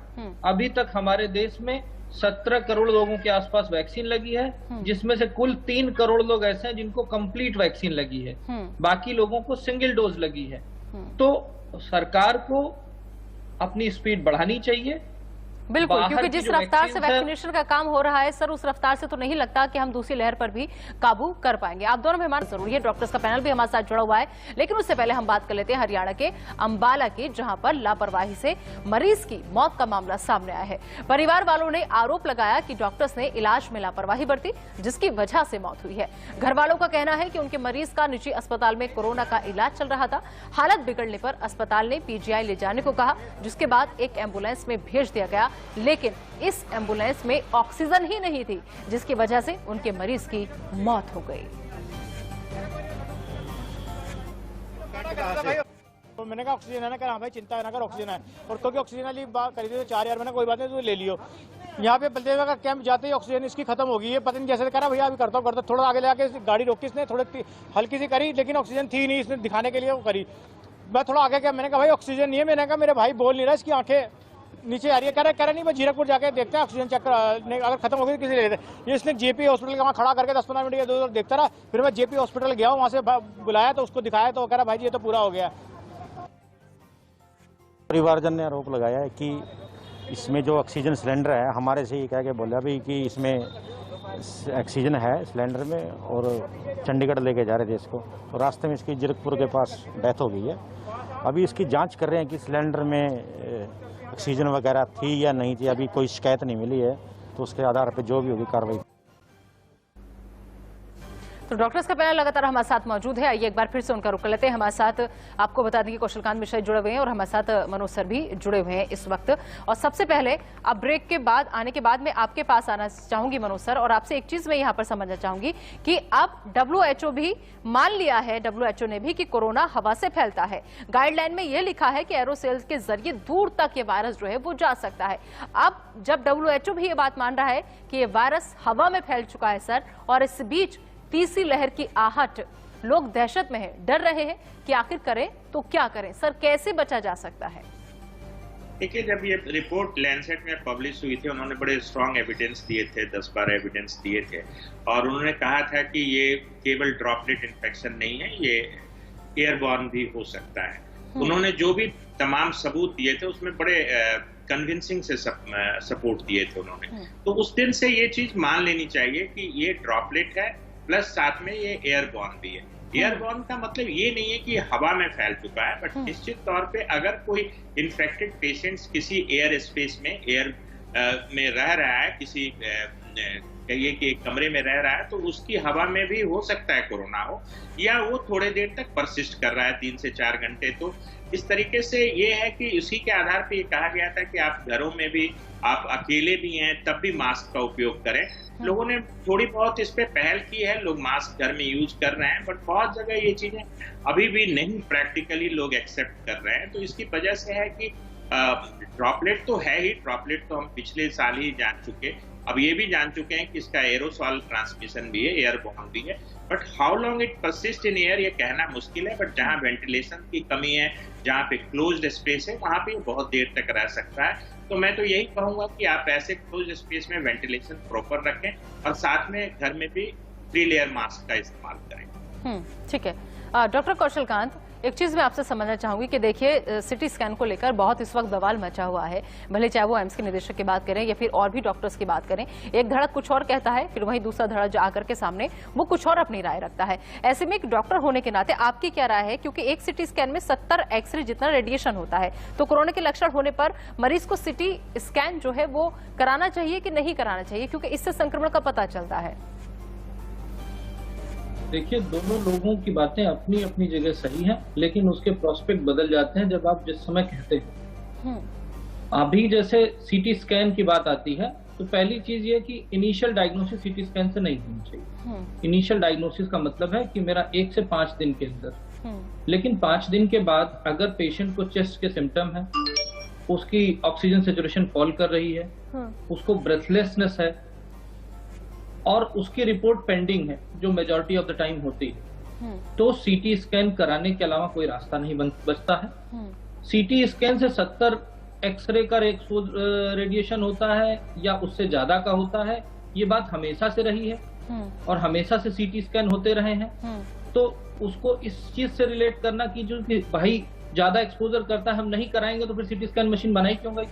अभी तक हमारे देश में 17 करोड़ लोगों के आसपास वैक्सीन लगी है, जिसमें से कुल 3 करोड़ लोग ऐसे हैं जिनको कंप्लीट वैक्सीन लगी है, बाकी लोगों को सिंगल डोज लगी है। तो सरकार को अपनी स्पीड बढ़ानी चाहिए। बिल्कुल, क्योंकि जिस रफ्तार से वैक्सीनेशन का काम हो रहा है सर, उस रफ्तार से तो नहीं लगता कि हम दूसरी लहर पर भी काबू कर पाएंगे। आप दोनों मेहमान जरूरी है, डॉक्टर्स का पैनल भी हमारे साथ जुड़ा हुआ है, लेकिन उससे पहले हम बात कर लेते हैं हरियाणा के अंबाला की, जहां पर लापरवाही से मरीज की मौत का मामला सामने आया है। परिवार वालों ने आरोप लगाया कि डॉक्टर्स ने इलाज में लापरवाही बरती, जिसकी वजह से मौत हुई है। घर वालों का कहना है कि उनके मरीज का निजी अस्पताल में कोरोना का इलाज चल रहा था। हालत बिगड़ने पर अस्पताल ने पीजीआई ले जाने को कहा, जिसके बाद एक एम्बुलेंस में भेज दिया गया, लेकिन इस एम्बुलेंस में ऑक्सीजन ही नहीं थी, जिसकी वजह से उनके मरीज की मौत हो गई। तो मैंने कहा ऑक्सीजन है ना, कहा भाई चिंता है ना कर, ऑक्सीजन है। और क्योंकि ऑक्सीजन वाली बात करी थी तो 4000 मैंने कोई बात नहीं, तो ले लियो। यहाँ पे बलदेव का कैंप जाते ही ऑक्सीजन इसकी खत्म हो गई है, पता नहीं जैसे करा भैया अभी करता हूँ। थोड़ा आगे लेके गाड़ी रोकी इसने, थोड़ी हल्की सी करी, लेकिन ऑक्सीजन थी नहीं, इसने दिखाने के लिए वो करी। मैं थोड़ा आगे गया, मैंने कहा भाई ऑक्सीजन नहीं है। मैंने कहा मेरे भाई बोल नहीं रहा, इसकी आंखें नीचे आ रही है। कह रहा नहीं, मैं जीरकपुर जाके देखते हैं ऑक्सीजन चेक अगर खत्म हो गई तो किसी ले लेते। ये इसने जेपी हॉस्पिटल का वहाँ खड़ा करके 10-15 मिनट इधर उधर देखता रहा। फिर मैं जेपी हॉस्पिटल गया, वहाँ से बुलाया तो उसको दिखाया, तो कह रहा भाई जी ये तो पूरा हो गया। परिवारजन ने आरोप लगाया है कि इसमें जो ऑक्सीजन सिलेंडर है, हमारे से ये कह के बोला भी कि इसमें ऑक्सीजन है सिलेंडर में, और चंडीगढ़ लेके जा रहे थे इसको, तो रास्ते में इसकी जीरकपुर के पास डेथ हो गई है। अभी इसकी जांच कर रहे हैं कि सिलेंडर में ऑक्सीजन वगैरह थी या नहीं थी। अभी कोई शिकायत नहीं मिली है, तो उसके आधार पर जो भी होगी कार्रवाई। तो डॉक्टर्स का पैनल लगातार हमारे साथ मौजूद है। आइए एक बार फिर से उनका रुख कर लेते हैं। हमारे साथ आपको बता दें कि कौशल कांत मिश्रा जुड़े हुए हैं और हमारे साथ मनोज सर भी जुड़े हुए हैं इस वक्त। और सबसे पहले अब ब्रेक के बाद आने के बाद मैं आपके पास आना चाहूंगी मनोज सर, और आपसे एक चीज मैं यहाँ पर समझना चाहूंगी कि अब WHO भी मान लिया है, WHO ने भी, कि कोरोना हवा से फैलता है। गाइडलाइन में यह लिखा है कि एरोसोल्स के जरिए दूर तक ये वायरस जो है वो जा सकता है। अब जब WHO भी ये बात मान रहा है कि ये वायरस हवा में फैल चुका है सर, और इस बीच तीसरी लहर की आहट, लोग दहशत में हैं, डर रहे हैं कि आखिर करें तो क्या करें सर, कैसे बचा जा सकता है? देखिए, जब ये रिपोर्ट लैंसेट में पब्लिश हुई थी, उन्होंने बड़े स्ट्रॉन्ग एविडेंस दिए थे, 10-12 एविडेंस दिए थे, और उन्होंने कहा था कि ये केवल ड्रॉपलेट इन्फेक्शन नहीं है, ये एयरबॉर्न भी हो सकता है। उन्होंने जो भी तमाम सबूत दिए थे उसमें बड़े कन्विंसिंग से सपोर्ट दिए थे उन्होंने। तो उस दिन से ये चीज मान लेनी चाहिए कि ये ड्रॉपलेट है प्लस साथ में ये एयरबॉर्न भी है। एयरबॉर्न का मतलब ये नहीं है कि हवा में फैल चुका है, बट निश्चित तौर पे अगर कोई इन्फेक्टेड पेशेंट्स किसी एयर स्पेस में में रह रहा है, किसी कहिए कि एक कमरे में रह रहा है, तो उसकी हवा में भी हो सकता है कोरोना हो, या वो थोड़े देर तक परसिस्ट कर रहा है 3 से 4 घंटे। तो इस तरीके से ये है कि उसी के आधार पे ये कहा गया था कि आप घरों में भी, आप अकेले भी हैं तब भी मास्क का उपयोग करें। लोगों ने थोड़ी बहुत इस पे पहल की है, लोग मास्क घर में यूज कर रहे हैं, बट बहुत जगह ये चीजें अभी भी नहीं प्रैक्टिकली लोग एक्सेप्ट कर रहे हैं। तो इसकी वजह से है कि ड्रॉपलेट तो है ही, ड्रॉपलेट तो हम पिछले साल ही जान चुके, अब ये भी जान चुके हैं कि इसका एरोसॉल ट्रांसमिशन भी है, एयरबॉर्न भी है, but how long it persist in air ये कहना मुश्किल है। बट जहां वेंटिलेशन की कमी है, जहां पे क्लोज्ड स्पेस है, वहां पे बहुत देर तक रह सकता है। तो मैं तो यही कहूंगा कि आप ऐसे क्लोज्ड स्पेस में वेंटिलेशन प्रॉपर रखें और साथ में घर में भी 3 लेयर मास्क का इस्तेमाल करें। ठीक है डॉक्टर कौशल कांत, एक चीज मैं आपसे समझना चाहूंगी कि देखिए सिटी स्कैन को लेकर बहुत इस वक्त बवाल मचा हुआ है, भले चाहे वो एम्स के निदेशक की बात करें या फिर और भी डॉक्टर्स की बात करें। एक धड़क कुछ और कहता है, फिर वहीं दूसरा धड़क आकर के सामने वो कुछ और अपनी राय रखता है। ऐसे में एक डॉक्टर होने के नाते आपकी क्या राय है, क्योंकि एक सिटी स्कैन में 70 एक्सरे जितना रेडिएशन होता है, तो कोरोना के लक्षण होने पर मरीज को सिटी स्कैन जो है वो कराना चाहिए कि नहीं कराना चाहिए, क्योंकि इससे संक्रमण का पता चलता है? देखिए, दोनों लोगों की बातें अपनी अपनी जगह सही हैं, लेकिन उसके प्रोस्पेक्ट बदल जाते हैं जब आप जिस समय कहते हैं। अभी जैसे सीटी स्कैन की बात आती है, तो पहली चीज ये कि इनिशियल डायग्नोसिस सीटी स्कैन से नहीं होनी चाहिए। इनिशियल डायग्नोसिस का मतलब है कि मेरा 1 से 5 दिन के अंदर, लेकिन 5 दिन के बाद अगर पेशेंट को चेस्ट के सिम्टम है, उसकी ऑक्सीजन सेचुरेशन फॉल कर रही है, उसको ब्रेथलेसनेस है और उसकी रिपोर्ट पेंडिंग है, जो मेजॉरिटी ऑफ द टाइम होती है, तो सीटी स्कैन कराने के अलावा कोई रास्ता नहीं बचता है। सीटी स्कैन से 70 एक्सरे का रेडिएशन होता है या उससे ज्यादा का होता है, ये बात हमेशा से रही है और हमेशा से सीटी स्कैन होते रहे हैं। तो उसको इस चीज से रिलेट करना कि जो कि भाई ज्यादा एक्सपोजर करता है, हम नहीं कराएंगे तो फिर सीटी स्कैन मशीन बनाई क्यों गई?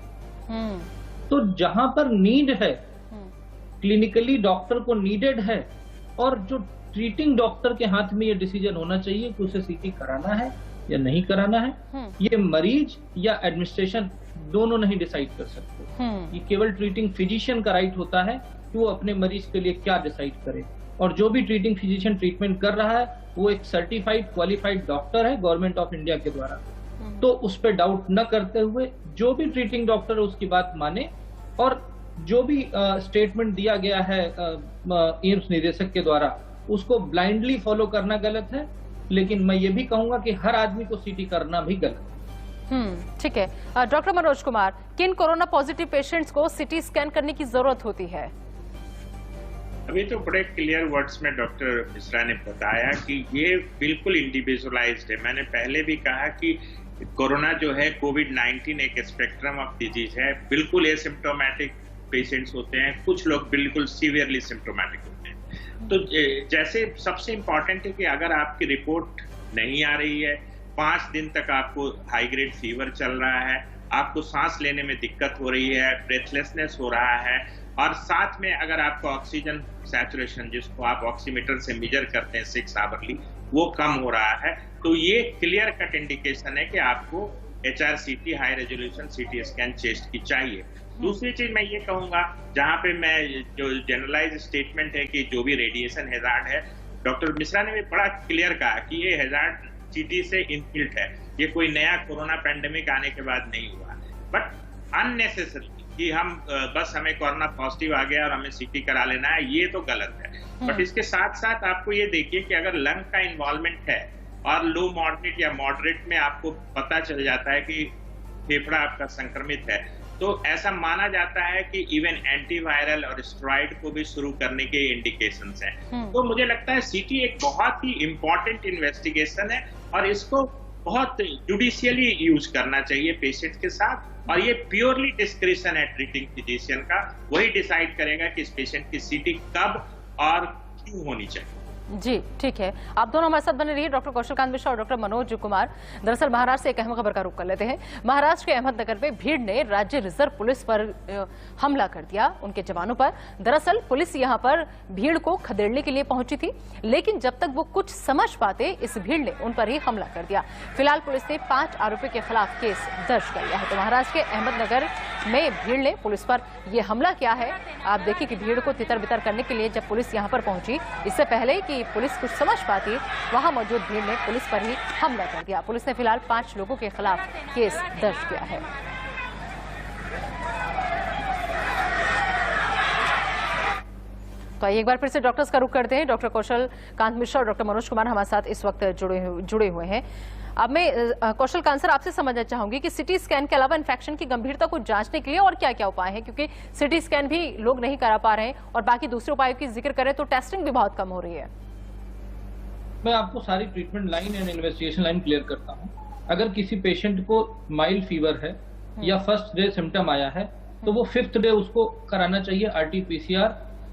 तो जहां पर नीड है, क्लिनिकली डॉक्टर को नीडेड है, और जो ट्रीटिंग डॉक्टर के हाथ में ये डिसीजन होना चाहिए कि उसे सीटी कराना है या नहीं कराना है। ये मरीज या एडमिनिस्ट्रेशन दोनों नहीं डिसाइड कर सकते। ये केवल ट्रीटिंग फिजिशियन का राइट होता है कि वो अपने मरीज के लिए क्या डिसाइड करे, और जो भी ट्रीटिंग फिजिशियन ट्रीटमेंट कर रहा है वो एक सर्टिफाइड क्वालिफाइड डॉक्टर है गवर्नमेंट ऑफ इंडिया के द्वारा। तो उस पर डाउट न करते हुए जो भी ट्रीटिंग डॉक्टर है उसकी बात माने, और जो भी स्टेटमेंट दिया गया है एम्स निदेशक के द्वारा, उसको ब्लाइंडली फॉलो करना गलत है। लेकिन मैं ये भी कहूंगा कि हर आदमी को सीटी करना भी गलत है। ठीक है डॉक्टर मनोज कुमार, किन कोरोना पॉजिटिव पेशेंट्स को सिटी स्कैन करने की जरूरत होती है? अभी तो बड़े क्लियर वर्ड्स में डॉक्टर मिश्रा ने बताया कि ये बिल्कुल इंडिविजुअलाइज्ड है। मैंने पहले भी कहा कि कोरोना जो है, कोविड-19 एक स्पेक्ट्रम ऑफ डिजीज है। बिल्कुल एसिम्प्टोमेटिक पेशेंट्स होते हैं, कुछ लोग बिल्कुल सीवियरली सिम्प्टोमेटिक होते हैं। तो जैसे सबसे इंपॉर्टेंट है कि अगर आपकी रिपोर्ट नहीं आ रही है, 5 दिन तक आपको हाई ग्रेड फीवर चल रहा है, आपको सांस लेने में दिक्कत हो रही है, ब्रेथलेसनेस हो रहा है, और साथ में अगर आपको ऑक्सीजन सैचुरेशन, जिसको आप ऑक्सीमीटर से मेजर करते हैं 6 आवरली, वो कम हो रहा है, तो ये क्लियर कट इंडिकेशन है कि आपको HRCT high resolution CT scan chest की चाहिए। दूसरी चीज मैं ये कहूंगा, जहां पे मैं जो जनरलाइज स्टेटमेंट है कि जो भी रेडिएशन हैजार्ड है, डॉक्टर मिश्रा ने भी बड़ा क्लियर कहा कि ये हैजार्ड सीटी से इनबिल्ट है, ये कोई नया कोरोना पैंडेमिक आने के बाद नहीं हुआ। बट अननेसेसरी कि हम बस हमें कोरोना पॉजिटिव आ गया और हमें सीटी करा लेना है, ये तो गलत है। बट इसके साथ साथ आपको ये देखिए कि अगर लंग का इन्वॉल्वमेंट है और लो मॉडरेट या मॉडरेट में आपको पता चल जाता है कि फेफड़ा आपका संक्रमित है, तो ऐसा माना जाता है कि इवन एंटीवायरल और स्टेरॉइड को भी शुरू करने के इंडिकेशंस हैं। तो मुझे लगता है सीटी एक बहुत ही इंपॉर्टेंट इन्वेस्टिगेशन है और इसको बहुत जुडिशियली यूज करना चाहिए पेशेंट के साथ, और ये प्योरली डिस्क्रिशन है ट्रीटिंग फिजिशियन का, वही डिसाइड करेगा कि इस पेशेंट की सीटी कब और क्यों होनी चाहिए। जी ठीक है, आप दोनों हमारे साथ बने रहिए, डॉक्टर कौशल कांत मिश्रा और डॉक्टर मनोज कुमार। दरअसल महाराष्ट्र से एक अहम खबर का रुख कर लेते हैं। महाराष्ट्र के अहमदनगर में भीड़ ने राज्य रिजर्व पुलिस पर हमला कर दिया, उनके जवानों पर। दरअसल पुलिस यहां पर भीड़ को खदेड़ने के लिए पहुंची थी, लेकिन जब तक वो कुछ समझ पाते इस भीड़ ने उन पर ही हमला कर दिया। फिलहाल पुलिस ने 5 आरोपियों के खिलाफ केस दर्ज कर लिया है। तो महाराष्ट्र के अहमदनगर में भीड़ ने पुलिस पर यह हमला किया है। आप देखिए कि भीड़ को तितर बितर करने के लिए जब पुलिस यहां पर पहुंची, इससे पहले कि पुलिस कुछ समझ पाती, वहां मौजूद भीड़ ने पुलिस पर ही हमला कर दिया। पुलिस ने फिलहाल 5 लोगों के खिलाफ केस दर्ज किया है। तो एक बार फिर से डॉक्टर्स का रुख करते हैं। डॉक्टर कौशल कांत मिश्रा और डॉक्टर मनोज कुमार हमारे साथ इस वक्त जुड़े हुए हैं। अब मैं कौशल कांत सर आपसे समझना चाहूंगी कि सिटी स्कैन के अलावा इन्फेक्शन की गंभीरता को जांचने के लिए और क्या क्या उपाय हैं, क्योंकि सिटी स्कैन भी लोग नहीं करा पा रहे हैं और बाकी दूसरे उपायों की जिक्र करें तो टेस्टिंग भी बहुत कम हो रही है। मैं आपको सारी treatment line and investigation line clear करता हूँ। अगर किसी पेशेंट को माइल्ड फीवर है या फर्स्ट डे सिम्टम आया है तो वो 5th डे उसको कराना चाहिए RT-PCR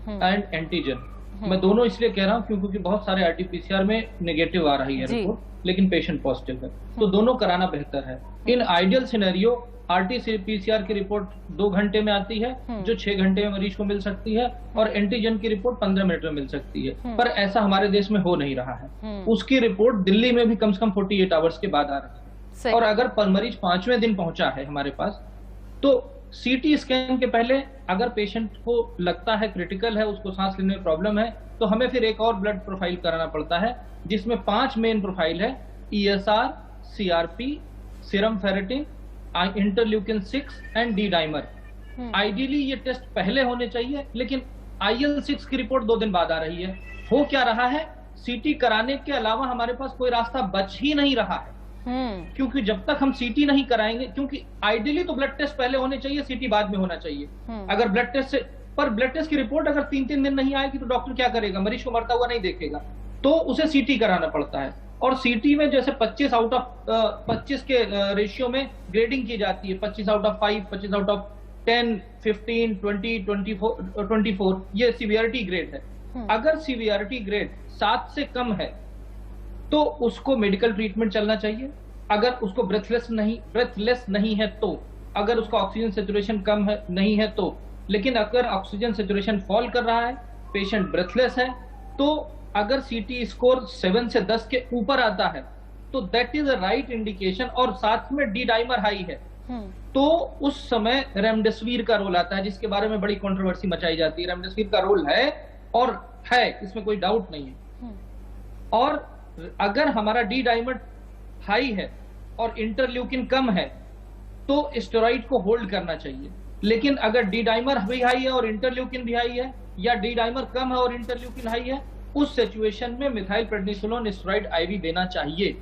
एंड एंटीजन। मैं दोनों इसलिए कह रहा हूँ क्योंकि बहुत सारे RT-PCR में नेगेटिव आ रही है रिपोर्ट, लेकिन पेशेंट पॉजिटिव है, तो दोनों कराना बेहतर है। इन आइडियल सिनेरियो RT-PCR की रिपोर्ट 2 घंटे में आती है, जो 6 घंटे में मरीज को मिल सकती है, और एंटीजन की रिपोर्ट 15 मिनट में मिल सकती है। पर ऐसा हमारे देश में हो नहीं रहा है। उसकी रिपोर्ट दिल्ली में भी कम से कम 48 आवर्स के बाद आ रही है। और अगर मरीज 5वें दिन पहुंचा है हमारे पास, तो CT स्कैन के पहले अगर पेशेंट को लगता है क्रिटिकल है, उसको सांस लेने में प्रॉब्लम है, तो हमें फिर एक और ब्लड प्रोफाइल कराना पड़ता है, जिसमें 5 मेन प्रोफाइल है: ESR, CRP, serum ferritin, interleukin 6 and D dimer. Ideally ये टेस्ट पहले होने चाहिए, लेकिन IL-6 की रिपोर्ट 2 दिन बाद आ रही है। हो क्या रहा है, CT कराने के अलावा हमारे पास कोई रास्ता बच ही नहीं रहा है। क्योंकि जब तक हम CT नहीं कराएंगे, क्योंकि आइडियली तो ब्लड टेस्ट पहले होने चाहिए, CT बाद में होना चाहिए। अगर ब्लड टेस्ट की रिपोर्ट अगर 3-3 दिन नहीं आएगी तो डॉक्टर क्या करेगा? मरीज को मरता हुआ नहीं देखेगा, तो उसे CT कराना पड़ता है। और CT में जैसे 25 आउट ऑफ 25 के रेशियो में ग्रेडिंग की जाती है, 25 आउट ऑफ 5, 25 आउट ऑफ 10, 15, 20, 24, ये सीवियरिटी ग्रेड है। अगर सीवियरिटी ग्रेड 7 से कम है तो उसको मेडिकल ट्रीटमेंट चलना चाहिए। अगर उसको ब्रेथलेस नहीं है तो, अगर उसका ऑक्सीजन सैचुरेशन कम है नहीं है तो, लेकिन अगर ऑक्सीजन सैचुरेशन फॉल कर रहा है, पेशेंट ब्रेथलेस है, तो अगर CT स्कोर 7 से 10 के ऊपर आता है तो that is a right indication, और साथ में डी डाइमर हाई है, तो उस समय रेमडेसिविर का रोल आता है, जिसके बारे में बड़ी कंट्रोवर्सी मचाई जाती है। रेमडेसिविर का रोल है और है, इसमें कोई डाउट नहीं है। और अगर हमारा डी डाइमर हाई है और इंटरल्यूकिन कम है तो स्टेरॉइड को होल्ड करना चाहिए। लेकिन अगर डी डाइमर भी हाई है और इंटरल्यूकिन भी हाई है, या डी डाइमर कम है और इंटरल्यूकिन हाई है, उस सिचुएशन में मिथाइल प्रेडनिसोलोन स्टेरॉइड IV देना चाहिए।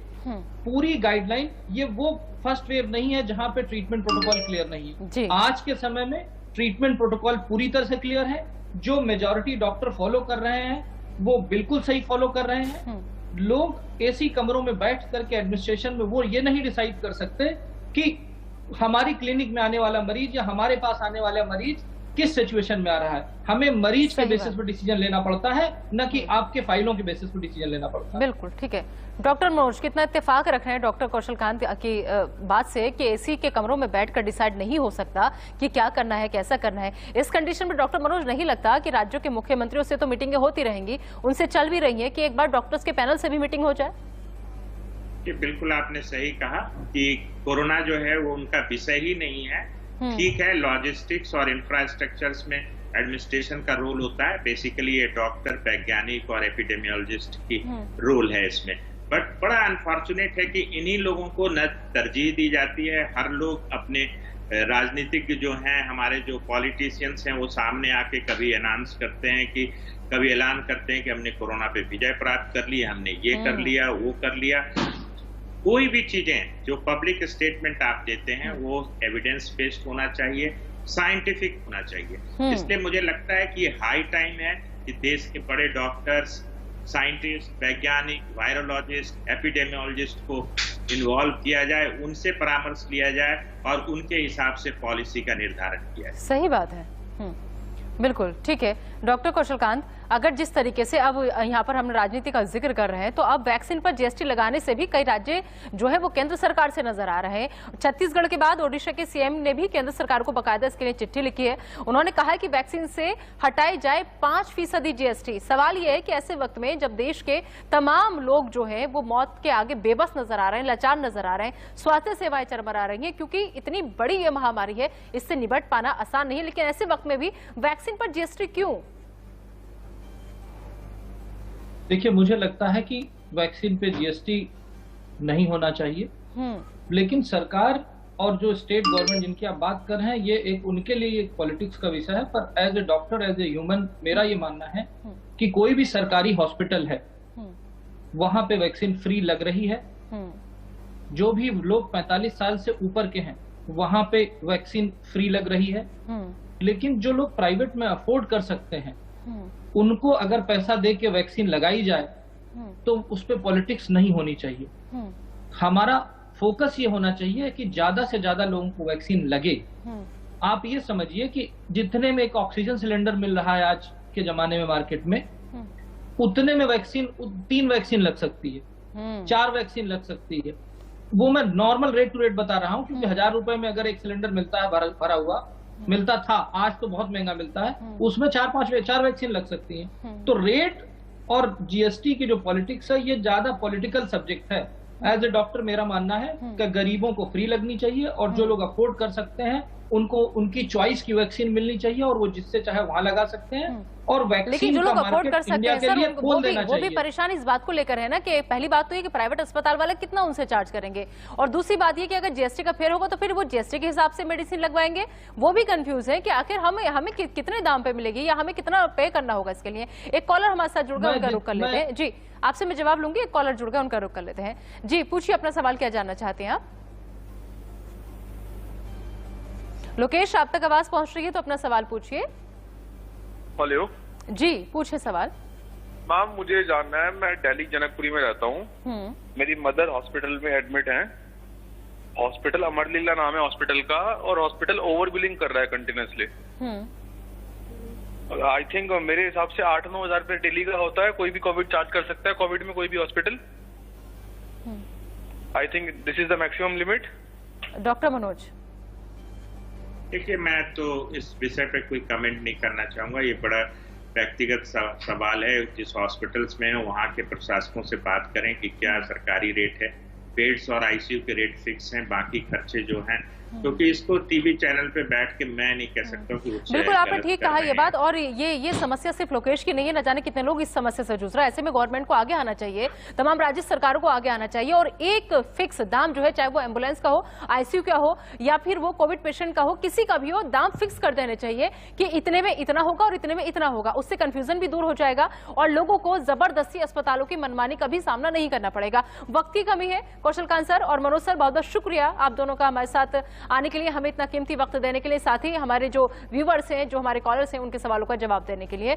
पूरी गाइडलाइन, ये वो फर्स्ट वेव नहीं है जहां पे ट्रीटमेंट प्रोटोकॉल क्लियर नहीं है। आज के समय में ट्रीटमेंट प्रोटोकॉल पूरी तरह से क्लियर है। जो मेजॉरिटी डॉक्टर फॉलो कर रहे हैं वो बिल्कुल सही फॉलो कर रहे हैं। लोग AC कमरों में बैठ करके एडमिनिस्ट्रेशन में वो ये नहीं डिसाइड कर सकते कि हमारी क्लिनिक में आने वाला मरीज या हमारे पास आने वाला मरीज किस सिचुएशन में आ रहा है। हमें मरीज के बेसिस पर डिसीजन लेना पड़ता है, न कि आपके फाइलों के बेसिस पर डिसीजन लेना पड़ता है। बिल्कुल ठीक है। डॉक्टर मनोज, कितना इत्तेफाक रख रहे हैं डॉक्टर कौशल कांत की बात से कि AC के कमरों में बैठकर डिसाइड नहीं हो सकता कि क्या करना है, कैसा करना है। इस कंडीशन में डॉक्टर मनोज, नहीं लगता कि राज्यों के मुख्यमंत्रियों से तो मीटिंगें होती रहेंगी, उनसे चल भी रही है, कि एक बार डॉक्टर्स के पैनल से भी मीटिंग हो जाए? बिल्कुल आपने सही कहा कि कोरोना जो है वो उनका विषय ही नहीं है। ठीक है, लॉजिस्टिक्स और इंफ्रास्ट्रक्चर्स में एडमिनिस्ट्रेशन का रोल होता है। बेसिकली ये डॉक्टर, वैज्ञानिक और एपिडेमियोलॉजिस्ट की रोल है इसमें। बट बड़ा अनफॉर्चुनेट है कि इन्हीं लोगों को न तरजीह दी जाती है। हर लोग अपने राजनीतिक जो हैं, हमारे जो पॉलिटिशियंस हैं, वो सामने आके कभी अनाउंस करते हैं कि कभी ऐलान करते हैं कि हमने कोरोना पे विजय प्राप्त कर ली, हमने ये कर लिया, वो कर लिया। कोई भी चीजें जो पब्लिक स्टेटमेंट आप देते हैं वो एविडेंस बेस्ड होना चाहिए, साइंटिफिक होना चाहिए। इसलिए मुझे लगता है कि ये हाई टाइम है कि देश के बड़े डॉक्टर्स, साइंटिस्ट, वैज्ञानिक, वायरोलॉजिस्ट, एपिडेमियोलॉजिस्ट को इन्वॉल्व किया जाए, उनसे परामर्श लिया जाए और उनके हिसाब से पॉलिसी का निर्धारण किया जाए। सही बात है। बिल्कुल ठीक है। डॉक्टर कौशलकांत, अगर जिस तरीके से अब यहाँ पर हम राजनीति का जिक्र कर रहे हैं, तो अब वैक्सीन पर जीएसटी लगाने से भी कई राज्य जो है वो केंद्र सरकार से नजर आ रहे हैं। छत्तीसगढ़ के बाद ओडिशा के सीएम ने भी केंद्र सरकार को बाकायदा इसके लिए चिट्ठी लिखी है। उन्होंने कहा है कि वैक्सीन से हटाई जाए 5% जीएसटी। सवाल यह है कि ऐसे वक्त में जब देश के तमाम लोग जो है वो मौत के आगे बेबस नजर आ रहे हैं, लाचार नजर आ रहे हैं, स्वास्थ्य सेवाएं चरमरा रही हैं, क्योंकि इतनी बड़ी ये महामारी है, इससे निपट पाना आसान नहीं है। लेकिन ऐसे वक्त में भी वैक्सीन पर जीएसटी क्यों? देखिए, मुझे लगता है कि वैक्सीन पे जीएसटी नहीं होना चाहिए, लेकिन सरकार और जो स्टेट गवर्नमेंट जिनकी आप बात कर रहे हैं, ये एक उनके लिए एक पॉलिटिक्स का विषय है। पर as a doctor, as a human, मेरा ये मानना है कि कोई भी सरकारी हॉस्पिटल है वहां पे वैक्सीन फ्री लग रही है। जो भी लोग 45 साल से ऊपर के हैं वहां पे वैक्सीन फ्री लग रही है। लेकिन जो लोग प्राइवेट में अफोर्ड कर सकते हैं उनको अगर पैसा दे के वैक्सीन लगाई जाए तो उस पर पॉलिटिक्स नहीं होनी चाहिए। हमारा फोकस ये होना चाहिए कि ज्यादा से ज्यादा लोगों को वैक्सीन लगे। आप ये समझिए कि जितने में एक ऑक्सीजन सिलेंडर मिल रहा है आज के जमाने में मार्केट में, उतने में वैक्सीन 3 वैक्सीन लग सकती है, 4 वैक्सीन लग सकती है। वो मैं नॉर्मल रेट टू रेट बता रहा हूं, क्योंकि 1000 रुपए में अगर एक सिलेंडर मिलता है भरा हुआ, मिलता था, आज तो बहुत महंगा मिलता है, उसमें 4 वैक्सीन लग सकती हैं। तो रेट और जीएसटी की जो पॉलिटिक्स है, ये ज्यादा पॉलिटिकल सब्जेक्ट है। एज ए डॉक्टर मेरा मानना है कि गरीबों को फ्री लगनी चाहिए और जो लोग अफोर्ड कर सकते हैं उनको उनकी चॉइस की वैक्सीन मिलनी चाहिए और वो जिससे चाहे वहां लगा सकते हैं। और वैक्सीन का मार्केट इंडिया के लिए खोल देना चाहिए। वो भी परेशानी इस बात को लेकर है ना कि पहली बात तो ये कि प्राइवेट अस्पताल वाले कितना उनसे चार्ज करेंगे, और दूसरी बात ये कि अगर जीएसटी का फेयर होगा तो फिर वो जीएसटी के हिसाब से मेडिसिन लगवाएंगे। वो भी कंफ्यूज है कि आखिर हमें कितने दाम पे मिलेगी या हमें कितना पे करना होगा इसके लिए। एक कॉलर हमारे साथ जुड़ गया, उनका रुख कर लेते हैं। जी, आपसे मैं जवाब लूंगी। एक कॉलर जुड़ गया, उनका रुख कर लेते हैं। जी, पूछिए अपना सवाल, क्या जानना चाहते हैं आप? लोकेश, आप तक आवाज पहुंच रही है तो अपना सवाल पूछिए। हेलो जी, पूछे सवाल। मैम, मुझे जानना है, मैं दिल्ली जनकपुरी में रहता हूँ। मेरी मदर हॉस्पिटल में एडमिट हैं। हॉस्पिटल अमरलीला नाम है हॉस्पिटल का, और हॉस्पिटल ओवर बिलिंग कर रहा है कंटिन्यूसली। आई थिंक मेरे हिसाब से 8-9 हजार रुपए डेली का होता है। कोई भी कोविड चार्ज कर सकता है, कोविड में कोई भी hospital. I think this is the maximum limit. Doctor Manoj, देखिए, मैं तो इस विषय पे कोई कमेंट नहीं करना चाहूंगा। ये बड़ा व्यक्तिगत सवाल है। जिस हॉस्पिटल्स में वहाँ के प्रशासकों से बात करें कि क्या सरकारी रेट है। बेड्स और आईसीयू के रेट फिक्स हैं, बाकी खर्चे जो हैं, क्योंकि इसको टीवी चैनल पे बैठ के मैं नहीं कह सकता कि बिल्कुल आपने ठीक कहा ये बात। और ये समस्या सिर्फ लोकेश की नहीं है, न जाने कितने लोग इस समस्या से जूझ रहे हैं। ऐसे में गवर्नमेंट को आगे आना चाहिए, तमाम राज्य सरकारों को आगे आना चाहिए और एक फिक्स दाम जो है, चाहे वो एम्बुलेंस का हो, आईसीयू का हो या फिर वो कोविड पेशेंट का हो, किसी का भी हो, दाम फिक्स कर देने चाहिए कि इतने में इतना होगा और इतने में इतना होगा। उससे कंफ्यूजन भी दूर हो जाएगा और लोगों को जबरदस्ती अस्पतालों की मनमानी का भी सामना नहीं करना पड़ेगा। वक्त की कमी है। कौशलकांत सर और मनोज सर, बहुत बहुत शुक्रिया आप दोनों का हमारे साथ आने के लिए, हमें इतना कीमती वक्त देने के लिए, साथ ही हमारे जो व्यूवर्स हैं, जो हमारे कॉलर्स हैं, उनके सवालों का जवाब देने के लिए।